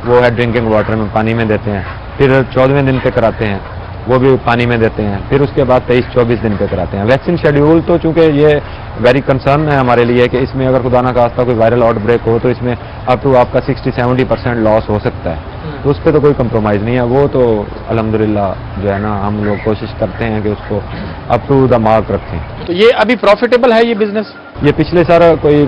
وہ ہے ڈرنکنگ واٹر میں پانی میں دیتے ہیں, پھر 14ویں دن پہ کراتے ہیں, وہ بھی پانی میں دیتے ہیں, پھر اس کے بعد 23-24 دن پہ کراتے ہیں. ویکسین شیڈیول تو چونکہ یہ ویری کنسرن ہے ہمارے لیے کہ اس میں اگر خدا نہ خواستہ کوئی وائرل آؤٹ بریک ہو تو اس میں اپ ٹو آپ کا 60-70% لاس ہو سکتا ہے, تو اس پہ تو کوئی کمپرومائز نہیں ہے. وہ تو الحمدللہ جو ہے نا ہم لوگ کوشش کرتے ہیں کہ اس کو اپ ٹو دا مارک رکھیں. تو یہ ابھی پروفیٹیبل ہے یہ بزنس؟ یہ پچھلے سر کوئی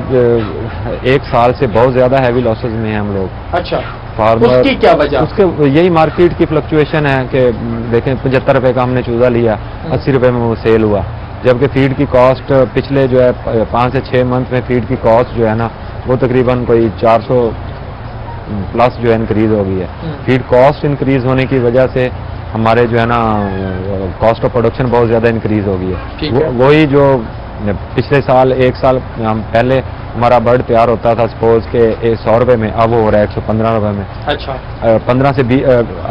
1 سال سے بہت زیادہ ہیوی لاسز میں ہیں ہم لوگ. اچھا فارمر اس کی کیا وجہ؟ اس کے یہی مارکیٹ کی فلکچویشن ہے کہ دیکھیں 75 روپے کا ہم نے چوزا لیا, 80 روپے میں وہ سیل ہوا, جبکہ فیڈ کی کاسٹ پچھلے جو ہے 5 سے 6 منتھ میں فیڈ کی کاسٹ جو ہے نا وہ تقریباً کوئی 400 پلس جو ہے انکریز ہو گئی ہے. فیڈ کاسٹ انکریز ہونے کی وجہ سے ہمارے جو ہے نا کاسٹ آف پروڈکشن بہت زیادہ انکریز ہو گئی ہے. وہی جو پچھلے سال 1 سال ہم پہلے ہمارا برڈ تیار ہوتا تھا سپوز کہ 100 روپے میں, اب وہ ہو رہا ہے 115 روپے میں. اچھا 15 سے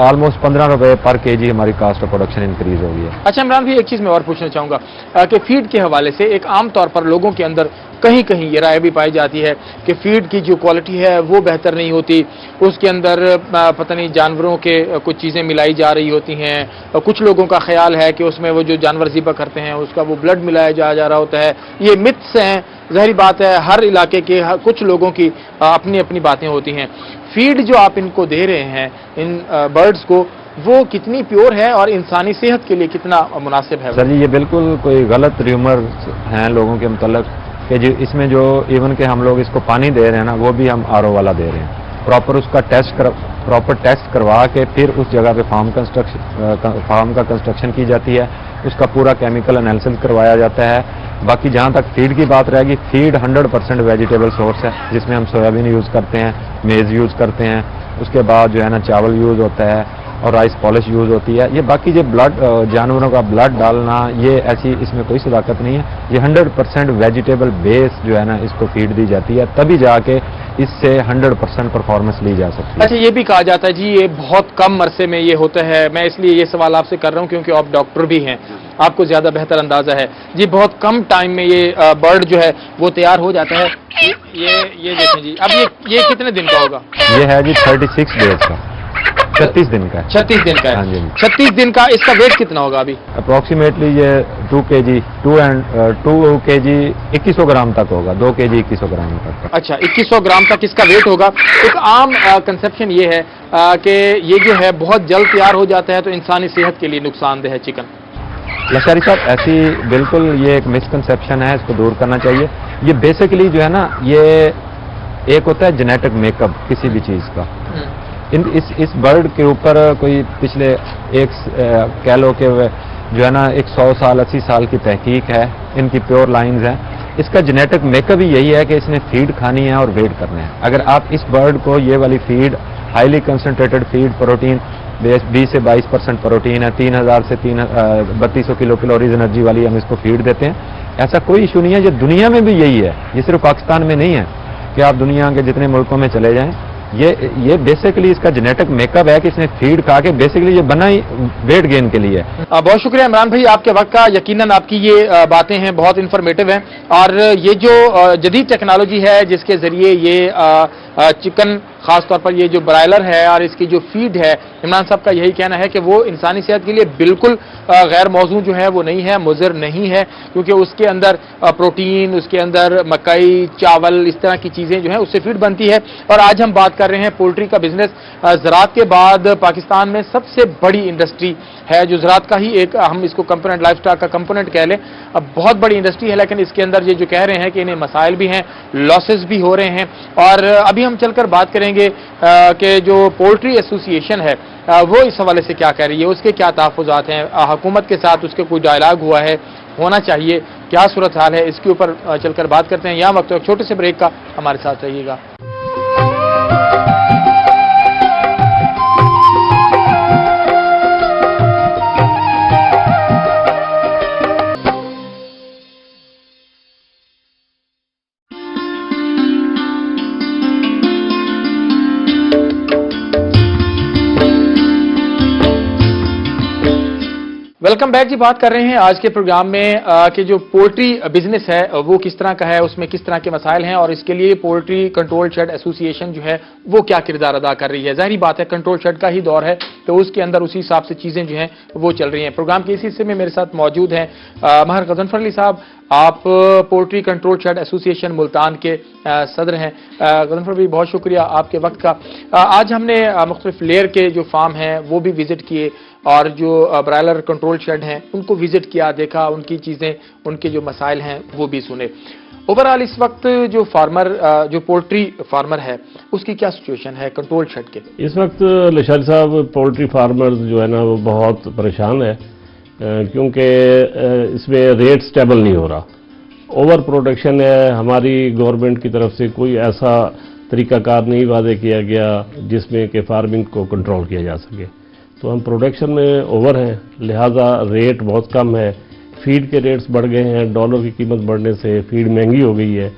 آلموسٹ 15 روپے پر کے جی ہماری کاسٹ آف پروڈکشن انکریز ہو گئی ہے. اچھا عمران بھی ایک چیز میں اور پوچھنا چاہوں گا کہ فیڈ کے حوالے سے ایک عام طور پر لوگوں کے اندر کہیں کہیں یہ رائے بھی پائی جاتی ہے کہ فیڈ کی جو کوالٹی ہے وہ بہتر نہیں ہوتی, اس کے اندر پتہ نہیں جانوروں کے کچھ چیزیں ملائی جا رہی ہوتی ہیں. کچھ لوگوں کا خیال ہے کہ اس میں وہ جو جانور ذبح کرتے ہیں اس کا وہ بلڈ ملایا جا رہا ہوتا ہے. یہ متس ہیں, ظاہری بات ہے ہر علاقے کے کچھ لوگوں کی اپنی اپنی باتیں ہوتی ہیں. فیڈ جو آپ ان کو دے رہے ہیں ان برڈز کو, وہ کتنی پیور ہے اور انسانی صحت کے لیے کتنا مناسب ہے؟ سر جی یہ بالکل کوئی غلط ریومر ہیں لوگوں کے متعلق کہ جو اس میں جو ایون کہ ہم لوگ اس کو پانی دے رہے ہیں نا وہ بھی ہم RO والا دے رہے ہیں. پراپر اس کا ٹیسٹ کروا کے پھر اس جگہ پہ فارم کا کنسٹرکشن کی جاتی ہے, اس کا پورا کیمیکل انالیسس کروایا جاتا ہے. باقی جہاں تک فیڈ کی بات رہے گی, فیڈ 100% ویجیٹیبل سورس ہے جس میں ہم سویابین یوز کرتے ہیں, میز یوز کرتے ہیں, اس کے بعد جو ہے نا چاول یوز ہوتا ہے اور رائس پالش یوز ہوتی ہے. یہ باقی جو جانوروں کا بلڈ ڈالنا یہ ایسی اس میں کوئی صداقت نہیں ہے. یہ 100% ویجیٹیبل بیس جو ہے نا اس کو فیڈ دی جاتی ہے, تبھی جا کے اس سے 100% پرفارمنس لی جا سکتی ہے. اچھا یہ بھی کہا جاتا ہے جی یہ بہت کم عرصے میں یہ ہوتا ہے, میں اس لیے یہ سوال آپ سے کر رہا ہوں کیونکہ آپ ڈاکٹر بھی ہیں, آپ کو زیادہ بہتر اندازہ ہے جی, بہت کم ٹائم میں یہ برڈ جو ہے وہ تیار ہو جاتا ہے. یہ دیکھیں جی, اب یہ کتنے دن کا ہوگا؟ یہ ہے جی 36 ڈیز کا. 36 दिन का है। 36 दिन का हाँ है। जी। 36 दिन का, इसका वेट कितना होगा अभी? अप्रोक्सीमेटली ये 2 kg 2 kg 2100 ग्राम तक होगा, 2 kg 2100 ग्राम तक। अच्छा, 2100 ग्राम तक इसका वेट होगा। एक आम कंसेप्शन ये है कि ये जो है बहुत जल्द तैयार हो जाता है तो इंसानी सेहत के लिए नुकसानदेह है चिकन। लश्करी साहब, ऐसी बिल्कुल ये एक मिसकंसेप्शन है, इसको दूर करना चाहिए। ये बेसिकली जो है ना, ये एक होता है जेनेटिक मेकअप किसी भी चीज़ का। इस बर्ड के ऊपर कोई पिछले कह लो कि जो है ना 100 साल 80 साल की तहकीक है, इनकी प्योर लाइंस हैं। इसका जेनेटिक मेकअप ही यही है कि इसने फीड खानी है और वेट करना है। अगर आप इस बर्ड को ये वाली feed, highly concentrated feed, protein 20 से 22% प्रोटीन है, 3000 से 3200 किलो कैलोरीज एनर्जी वाली हम इसको फीड देते हैं। ऐसा कोई इशू नहीं है, ये दुनिया में भी यही है, ये सिर्फ पाकिस्तान में नहीं है कि आप दुनिया के जितने मुल्कों में चले जाएं, ये बेसिकली इसका जेनेटिक मेकअप है कि इसने फीड खा के बेसिकली ये बना ही वेट गेन के लिए है। बहुत शुक्रिया इमरान भाई आपके वक्त का। यकीनन आपकी ये बातें हैं बहुत इंफॉर्मेटिव हैं, और ये जो जदीद टेक्नोलॉजी है जिसके जरिए ये चिकन, खास तौर पर ये जो ब्रायलर है और इसकी जो फीड है, इमरान साहब का यही कहना है कि वो इंसानी सेहत के लिए बिल्कुल गैर मौजू जो है वो नहीं है, मुज़र नहीं है, क्योंकि उसके अंदर प्रोटीन, उसके अंदर मकई, चावल, इस तरह की चीज़ें जो हैं उससे फीड बनती है। और आज हम बात कर रहे हैं पोल्ट्री का बिजनेस। ज़राअत के बाद पाकिस्तान में सबसे बड़ी इंडस्ट्री है, जो ज़राअत का ही एक, हम इसको कंपोनेंट, लाइफ स्टॉक का कंपोनेंट कह लें, अब बहुत बड़ी इंडस्ट्री है। लेकिन इसके अंदर ये जो कह रहे हैं कि इन्हें मसाइल भी हैं, लॉसेस भी हो रहे हैं। और अभी हम चलकर बात करेंगे कि जो पोल्ट्री एसोसिएशन है वो इस हवाले से क्या कह रही है, उसके क्या तहफ़्फ़ुज़ात हैं, हुकूमत के साथ उसके कोई डायलॉग हुआ है, होना चाहिए, क्या सूरत हाल है, इसके ऊपर चलकर बात करते हैं। यहाँ वक्त एक छोटे से ब्रेक का, हमारे साथ रहिएगा। वेलकम बैक जी। बात कर रहे हैं आज के प्रोग्राम में कि जो पोल्ट्री बिजनेस है वो किस तरह का है, उसमें किस तरह के मसाइल हैं, और इसके लिए पोल्ट्री कंट्रोल शेड एसोसिएशन जो है वो क्या किरदार अदा कर रही है। ज़ाहिरी बात है कंट्रोल शेड का ही दौर है, तो उसके अंदर उसी हिसाब से चीज़ें जो हैं वो चल रही हैं। प्रोग्राम के इसी हिस्से में मेरे साथ मौजूद हैं महर गज़नफर अली साहब, आप poultry control shed association Multan के सदर हैं। गज़नफर भाई, बहुत शुक्रिया आपके वक्त का। आज हमने मुख्तलिफ लेयर के जो फार्म हैं वो भी विजिट किए, और जो ब्रायलर कंट्रोल शेड हैं उनको विजिट किया, देखा, उनकी चीज़ें, उनके जो मसाइल हैं वो भी सुने। ओवरऑल इस वक्त जो फार्मर, जो पोल्ट्री फार्मर है, उसकी क्या सिचुएशन है कंट्रोल शेड के? इस वक्त लशारी साहब, पोल्ट्री फार्मर्स जो है ना वो बहुत परेशान है, क्योंकि इसमें रेट स्टेबल नहीं हो रहा, ओवर प्रोडक्शन है। हमारी गवर्नमेंट की तरफ से कोई ऐसा तरीकाकार नहीं वादे किया गया जिसमें कि फार्मिंग को कंट्रोल किया जा सके। तो हम प्रोडक्शन में ओवर हैं, लिहाजा रेट बहुत कम है। फीड के रेट्स बढ़ गए हैं, डॉलर की कीमत बढ़ने से फीड महंगी हो गई है,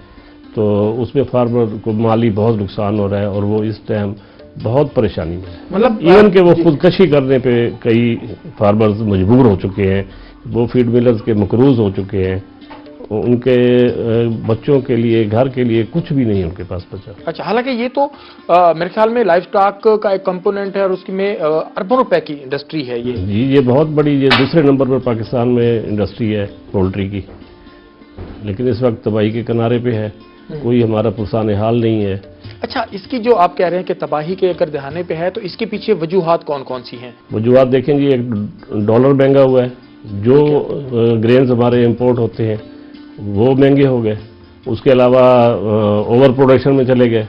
तो उसमें फार्मर को माली बहुत नुकसान हो रहा है, और वो इस टाइम बहुत परेशानी में है। मतलब इवन के वो खुदकशी करने पे कई फार्मर्स मजबूर हो चुके हैं, वो फीड मिलर्स के मकरूज हो चुके हैं, उनके बच्चों के लिए, घर के लिए कुछ भी नहीं उनके पास बचा। अच्छा, हालांकि ये तो मेरे ख्याल में लाइफ स्टॉक का एक कंपोनेंट है, और उसकी में अरबों रुपए की इंडस्ट्री है ये। जी, ये बहुत बड़ी, ये दूसरे नंबर पर पाकिस्तान में इंडस्ट्री है पोल्ट्री की, लेकिन इस वक्त तबाही के किनारे पे है, कोई हमारा पुरसान हाल नहीं है। अच्छा, इसकी जो आप कह रहे हैं कि तबाही के अगर दहाने पे है, तो इसके पीछे वजूहात कौन कौन सी हैं? वजूहात देखें जी, एक डॉलर महंगा हुआ है, जो ग्रेन्स हमारे इंपोर्ट होते हैं वो महंगे हो गए, उसके अलावा ओवर प्रोडक्शन में चले गए।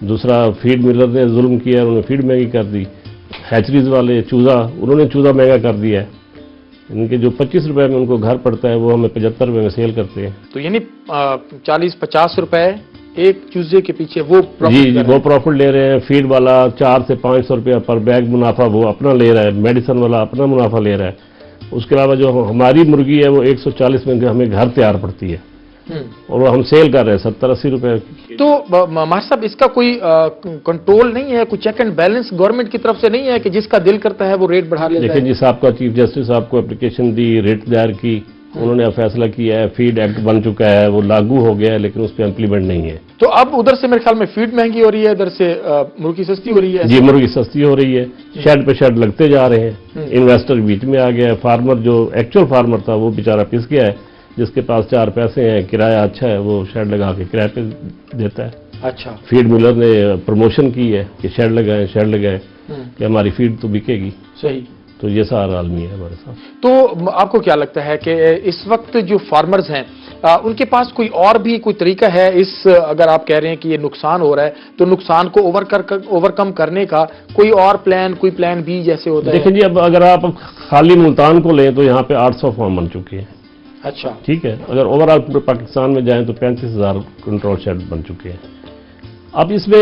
दूसरा, फीड मिलर ने जुल्म किया, उन्होंने फीड महंगी कर दी। हैचरीज वाले चूज़ा, उन्होंने चूज़ा महंगा कर दिया है। इनके जो 25 रुपए में उनको घर पड़ता है, वो हमें 75 रुपए में सेल करते हैं। तो यानी 40-50 रुपए एक चूजे के पीछे वो जी, वो प्रॉफिट ले रहे हैं। फीड वाला 400 से 500 रुपया पर बैग मुनाफा वो अपना ले रहा है, मेडिसिन वाला अपना मुनाफा ले रहा है। उसके अलावा जो हमारी मुर्गी है वो 140 में हमें घर तैयार पड़ती है, और वो हम सेल कर रहे हैं 70-80 रुपए। तो महर साहब, इसका कोई कंट्रोल नहीं है, कोई चेक एंड बैलेंस गवर्नमेंट की तरफ से नहीं है कि जिसका दिल करता है वो रेट बढ़ा लेता है? लेकिन जिस आपका चीफ जस्टिस साहब को एप्लीकेशन दी, रेट दायर की, उन्होंने फैसला किया है, फीड एक्ट बन चुका है, वो लागू हो गया है, लेकिन उस पर इम्प्लीमेंट नहीं है। तो अब उधर से मेरे ख्याल में फीड महंगी हो रही है, इधर से मुर्गी सस्ती हो रही है। जी, मुर्गी सस्ती हो रही है, शेड पे शेड लगते जा रहे हैं, इन्वेस्टर बीच में आ गया है, फार्मर जो एक्चुअल फार्मर था वो बेचारा पिस गया है, जिसके पास 4 पैसे हैं, किराया अच्छा है, वो शेड लगा के किराए पे देता है। अच्छा, फीड मिलर ने प्रमोशन की है कि शेड लगाए कि हमारी फीड तो बिकेगी। सही। तो ये सारा आदमी है हमारे साथ। तो आपको क्या लगता है कि इस वक्त जो फार्मर्स हैं उनके पास कोई और भी कोई तरीका है, इस अगर आप कह रहे हैं कि ये नुकसान हो रहा है तो नुकसान को ओवरकम करने का कोई और प्लान, कोई प्लान बी जैसे होता है? देखिए जी, अब अगर आप खाली मुल्तान को लें तो यहाँ पे 800 फार्म बन चुके हैं। अच्छा, ठीक है। अगर ओवरऑल पूरे पाकिस्तान में जाएं तो 35,000 कंट्रोल शेड बन चुके हैं। अब इसमें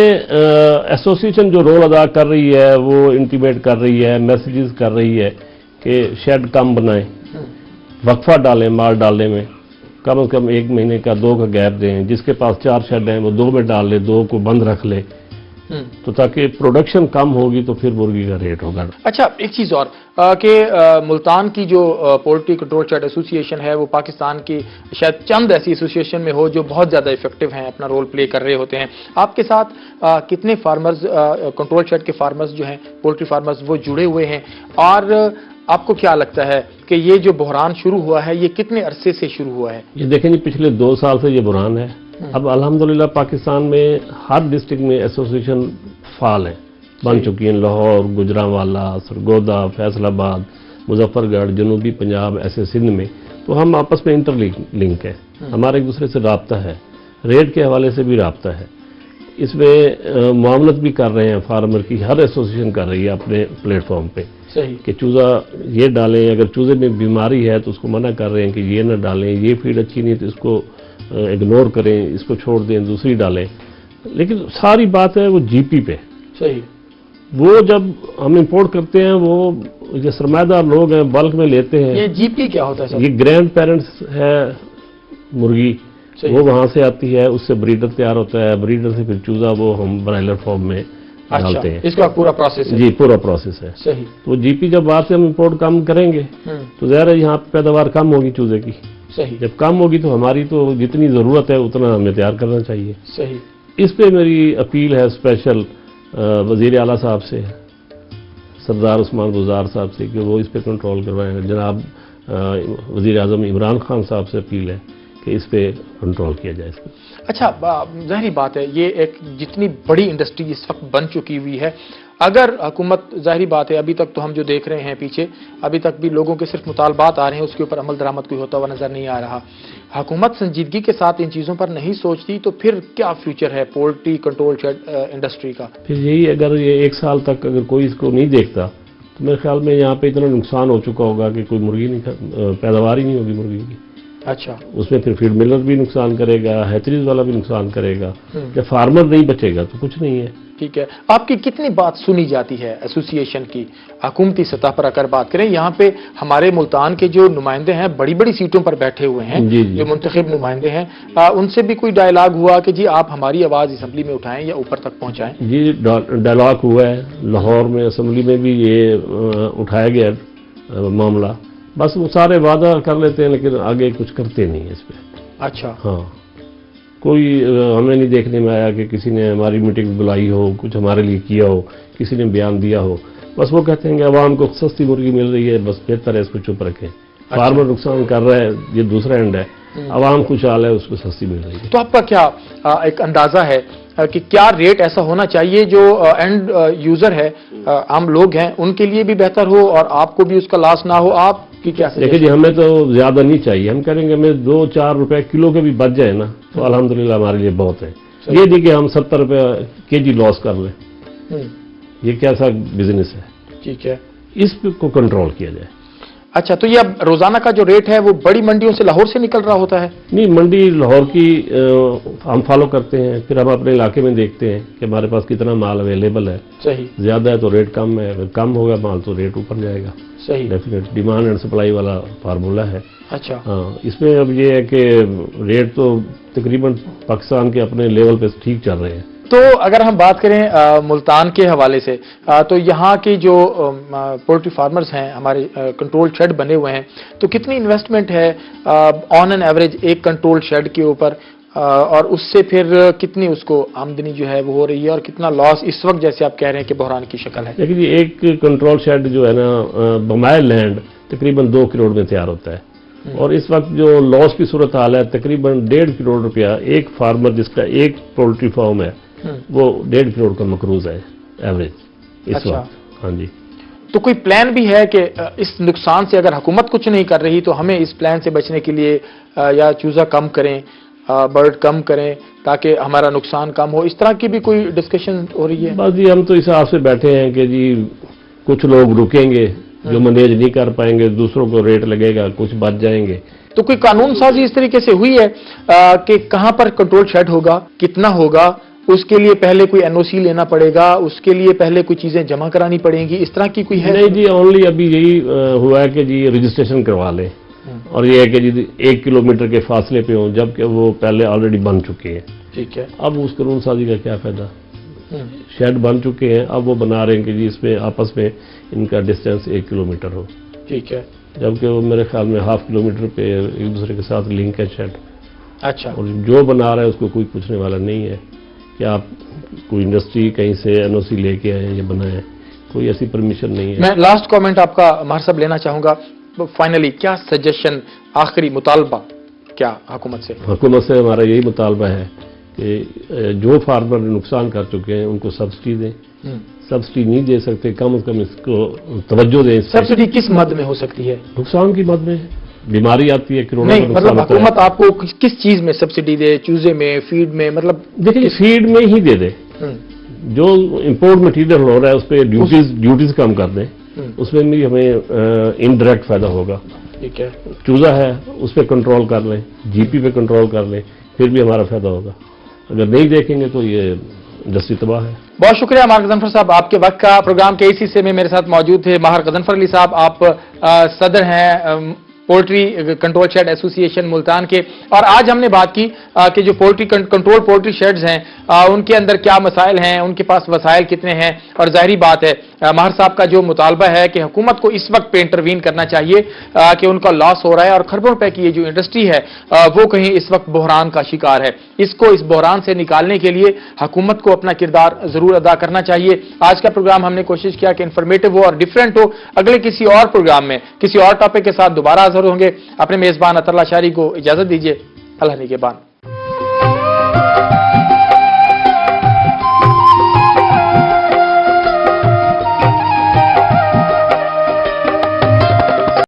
एसोसिएशन जो रोल अदा कर रही है वो इंटीमेट कर रही है, मैसेजेस कर रही है कि शेड कम बनाएं, वक्फा डालें माल डालने में, कम से कम 1 महीने का 2 का गैप दें, जिसके पास 4 शेड हैं वो 2 में डाल ले, 2 को बंद रख ले, तो ताकि प्रोडक्शन कम होगी तो फिर मुर्गी का रेट होगा। अच्छा, एक चीज और कि मुल्तान की जो पोल्ट्री कंट्रोल शेड एसोसिएशन है वो पाकिस्तान की शायद चंद ऐसी एसोसिएशन में हो जो बहुत ज्यादा इफेक्टिव हैं, अपना रोल प्ले कर रहे होते हैं। आपके साथ कितने फार्मर्स, कंट्रोल शेड के फार्मर्स जो हैं, पोल्ट्री फार्मर्स, वो जुड़े हुए हैं? और आपको क्या लगता है कि ये जो बहरान शुरू हुआ है ये कितने अरसे से शुरू हुआ है? ये देखें जी, पिछले 2 साल से ये बहरान है। अब अल्हम्दुलिल्लाह पाकिस्तान में हर डिस्ट्रिक्ट में एसोसिएशन फाल है, बन चुकी हैं। लाहौर, गुजरांवाला, सरगोदा, फैसलाबाद, मुजफ्फरगढ़, जनूबी पंजाब, ऐसे सिंध में। तो हम आपस में इंटरलिंक है, हमारे एक दूसरे से राब्ता है, रेट के हवाले से भी राब्ता है। इसमें मामलत भी कर रहे हैं फार्मर की, हर एसोसिएशन कर रही है अपने प्लेटफॉर्म पे। सही। कि चूज़ा ये डालें, अगर चूज़े में बीमारी है तो उसको मना कर रहे हैं कि ये ना डालें, ये फीड अच्छी नहीं तो इसको इग्नोर करें, इसको छोड़ दें, दूसरी डालें। लेकिन सारी बात है वो जीपी पे। सही। वो जब हम इंपोर्ट करते हैं, वो जो सरमाएदार लोग हैं बल्क में लेते हैं। ये जीपी क्या होता है सर? ये ग्रैंड पेरेंट्स है मुर्गी, वो वहां से आती है, उससे ब्रीडर तैयार होता है, ब्रीडर से फिर चूज़ा वो हम ब्रायलर फॉर्म में डालते हैं। इसका पूरा प्रोसेस है? जी, पूरा प्रोसेस है। सही। तो जीपी जब बाहर से हम इंपोर्ट कम करेंगे तो ज़ाहिर है यहाँ पैदावार कम होगी चूजे की। सही। जब कम होगी तो हमारी तो जितनी ज़रूरत है उतना हमें तैयार करना चाहिए। सही। इस पे मेरी अपील है स्पेशल वज़ीर आला साहब से, सरदार उस्मान गुजार साहब से, कि वो इस पे कंट्रोल करवाएं। जनाब वज़ीर आज़म इमरान खान साहब से अपील है कि इस पे कंट्रोल किया जाए इसको। अच्छा, ज़ाहिरी बात है ये एक जितनी बड़ी इंडस्ट्री इस वक्त बन चुकी हुई है, अगर हुकूमत, ज़ाहिरी बात है अभी तक तो हम जो देख रहे हैं पीछे, अभी तक भी लोगों के सिर्फ मुतालबात आ रहे हैं, उसके ऊपर अमल दरामद कोई होता हुआ नजर नहीं आ रहा। हुकूमत संजीदगी के साथ इन चीज़ों पर नहीं सोचती तो फिर क्या फ्यूचर है पोल्ट्री कंट्रोल इंडस्ट्री का? फिर यही, अगर ये 1 साल तक अगर कोई इसको नहीं देखता तो मेरे ख्याल में यहाँ पे इतना नुकसान हो चुका होगा कि कोई मुर्गी नहीं, पैदावार ही नहीं होगी मुर्गी की। अच्छा। उसमें फिर फीड मिलर भी नुकसान करेगा, हैचरीज वाला भी नुकसान करेगा। जब फार्मर नहीं बचेगा तो कुछ नहीं है। ठीक है, आपकी कितनी बात सुनी जाती है एसोसिएशन की हुकूमती सतह पर? अगर बात करें यहाँ पे हमारे मुल्तान के जो नुमाइंदे हैं बड़ी बड़ी सीटों पर बैठे हुए हैं, जो मुंतखब नुमाइंदे हैं, उनसे भी कोई डायलॉग हुआ कि जी आप हमारी आवाज़ असम्बली में उठाएं या ऊपर तक पहुँचाएं? जी, डायलॉग हुआ है, लाहौर में असम्बली में भी ये उठाया गया मामला। बस वो सारे वादा कर लेते हैं लेकिन आगे कुछ करते नहीं है इस पर। अच्छा। हाँ, कोई हमें नहीं देखने में आया कि किसी ने हमारी मीटिंग बुलाई हो, कुछ हमारे लिए किया हो, किसी ने बयान दिया हो। बस वो कहते हैं कि आवाम को सस्ती मुर्गी मिल रही है, बस बेहतर है इसको चुप रखें। फार्मर नुकसान कर रहा है, ये दूसरा एंड है, आवाम खुशहाल है, उसको सस्ती मिल रही है। तो आपका क्या एक अंदाजा है कि क्या रेट ऐसा होना चाहिए जो एंड यूजर है, आम लोग हैं, उनके लिए भी बेहतर हो और आपको भी उसका लॉस ना हो? आपकी क्या? देखिए जी, हमें तो ज्यादा नहीं चाहिए, हम करेंगे हमें 2-4 रुपए किलो के भी बच जाए ना तो अल्हम्दुलिल्लाह हमारे लिए बहुत है। ये नहीं कि हम 70 रुपए केजी लॉस कर लें, ये कैसा बिजनेस है? ठीक है, इस को कंट्रोल किया जाए। अच्छा, तो ये अब रोजाना का जो रेट है वो बड़ी मंडियों से, लाहौर से निकल रहा होता है? नहीं, मंडी लाहौर की हम फॉलो करते हैं, फिर हम अपने इलाके में देखते हैं कि हमारे पास कितना माल अवेलेबल है। सही। ज्यादा है तो रेट कम है, अगर कम होगा माल तो रेट ऊपर जाएगा। सही। डेफिनेट डिमांड एंड सप्लाई वाला फार्मूला है। अच्छा। हाँ, इसमें अब ये है कि रेट तो तकरीबन पाकिस्तान के अपने लेवल पे ठीक चल रहे हैं। तो अगर हम बात करें मुल्तान के हवाले से, तो यहाँ के जो पोल्ट्री फार्मर्स हैं हमारे, कंट्रोल शेड बने हुए हैं, तो कितनी इन्वेस्टमेंट है ऑन एन एवरेज एक कंट्रोल शेड के ऊपर? اور اس سے پھر کتنی اس کو آمدنی جو ہے وہ ہو رہی ہے اور کتنا لاس اس وقت جیسے آپ کہہ رہے ہیں کہ بحران کی شکل ہے؟ دیکھیے جی، ایک کنٹرول شیڈ جو ہے نا بمائے لینڈ تقریباً 2 کروڑ میں تیار ہوتا ہے، اور اس وقت جو لاس کی صورت حال ہے تقریباً 1.5 کروڑ روپیہ ایک فارمر جس کا ایک پولٹری فارم ہے وہ 1.5 کروڑ کا مقروض ہے ایوریج اس وقت۔ ہاں جی، تو کوئی پلان بھی ہے کہ اس نقصان سے اگر حکومت کچھ نہیں کر رہی تو ہمیں اس پلان سے بچنے کے لیے یا چوزا کم کریں، برڈ کم کریں تاکہ ہمارا نقصان کم ہو، اس طرح کی بھی کوئی ڈسکشن ہو رہی ہے؟ بس جی ہم تو اس حساب سے بیٹھے ہیں کہ جی کچھ لوگ رکیں گے جو مینیج نہیں کر پائیں گے، دوسروں کو ریٹ لگے گا، کچھ بچ جائیں گے۔ تو کوئی قانون سازی اس طریقے سے ہوئی ہے کہ کہاں پر کنٹرول شیڈ ہوگا، کتنا ہوگا، اس کے لیے پہلے کوئی این او سی لینا پڑے گا، اس کے لیے پہلے کوئی چیزیں جمع کرانی پڑیں گی، اس طرح کی کوئی ہے؟ نہیں جی، اونلی ابھی یہی ہوا ہے کہ جی رجسٹریشن کروا لیں، اور یہ ہے کہ جی 1 کلومیٹر کے فاصلے پہ ہوں، جبکہ وہ پہلے آلریڈی بن چکے ہیں۔ ٹھیک ہے، اب اس قانون سازی کا کیا فائدہ؟ شیڈ بن چکے ہیں، اب وہ بنا رہے ہیں کہ جی اس میں آپس میں ان کا ڈسٹینس 1 کلومیٹر ہو، ٹھیک ہے، جبکہ وہ میرے خیال میں 1/2 کلومیٹر پہ ایک دوسرے کے ساتھ لنک ہے شیڈ، اچھا، اور جو بنا رہا ہے اس کو کوئی پوچھنے والا نہیں ہے کہ آپ کوئی انڈسٹری کہیں سے این او سی لے کے آئے یا بنائیں، کوئی ایسی پرمیشن نہیں ہے۔ میں لاسٹ کامنٹ آپ کا ماہر صاحب لینا چاہوں گا، فائنلی کیا سجیشن، آخری مطالبہ کیا حکومت سے؟ حکومت سے ہمارا یہی مطالبہ ہے کہ جو فارمر نقصان کر چکے ہیں ان کو سبسڈی دیں، سبسڈی نہیں دے سکتے کم از کم اس کو توجہ دیں۔ سبسڈی کس مد میں ہو سکتی ہے؟ نقصان کی مد میں بیماری آتی ہے، کروڑوں نہیں کا مطلب نقصان ہوتا ہے۔ حکومت آپ کو کس چیز میں سبسڈی دے، چوزے میں، فیڈ میں، مطلب دیکھیے فیڈ میں ہی دے دیں، جو امپورٹ مٹیریل ہو رہا ہے اس پہ ڈیوٹیز کم کر دیں، اس میں بھی ہمیں انڈائریکٹ فائدہ ہوگا۔ ٹھیک ہے، چوزا ہے اس پہ کنٹرول کر لیں، جی پی پہ کنٹرول کر لیں، پھر بھی ہمارا فائدہ ہوگا، اگر نہیں دیکھیں گے تو یہ انڈسٹری تباہ ہے۔ بہت شکریہ ماہر غضنفر صاحب، آپ کے وقت کا۔ پروگرام کے اس حصے میں میرے ساتھ موجود تھے ماہر غضنفر علی صاحب، آپ صدر ہیں پولٹری کنٹرول شیڈ ایسوسی ایشن ملتان کے، اور آج ہم نے بات کی کہ جو کنٹرول پولٹری شیڈز ہیں ان کے اندر کیا مسائل ہیں، ان کے پاس وسائل کتنے ہیں، اور ظاہری بات ہے ماہر صاحب کا جو مطالبہ ہے کہ حکومت کو اس وقت پہ انٹروین کرنا چاہیے کہ ان کا لاس ہو رہا ہے اور کھربوں روپے کی یہ جو انڈسٹری ہے وہ کہیں اس وقت بحران کا شکار ہے، اس کو اس بحران سے نکالنے کے لیے حکومت کو اپنا کردار ضرور ادا کرنا چاہیے۔ آج کا پروگرام ہم نے کوشش کیا کہ انفارمیٹو ہو اور ڈیفرنٹ ہو، اگلے کسی اور پروگرام میں کسی اور ٹاپک کے ساتھ دوبارہ حاضر ہوں گے۔ اپنے میزبان اطہر اللہ شاہری کو اجازت دیجیے، اللہ نگہبان۔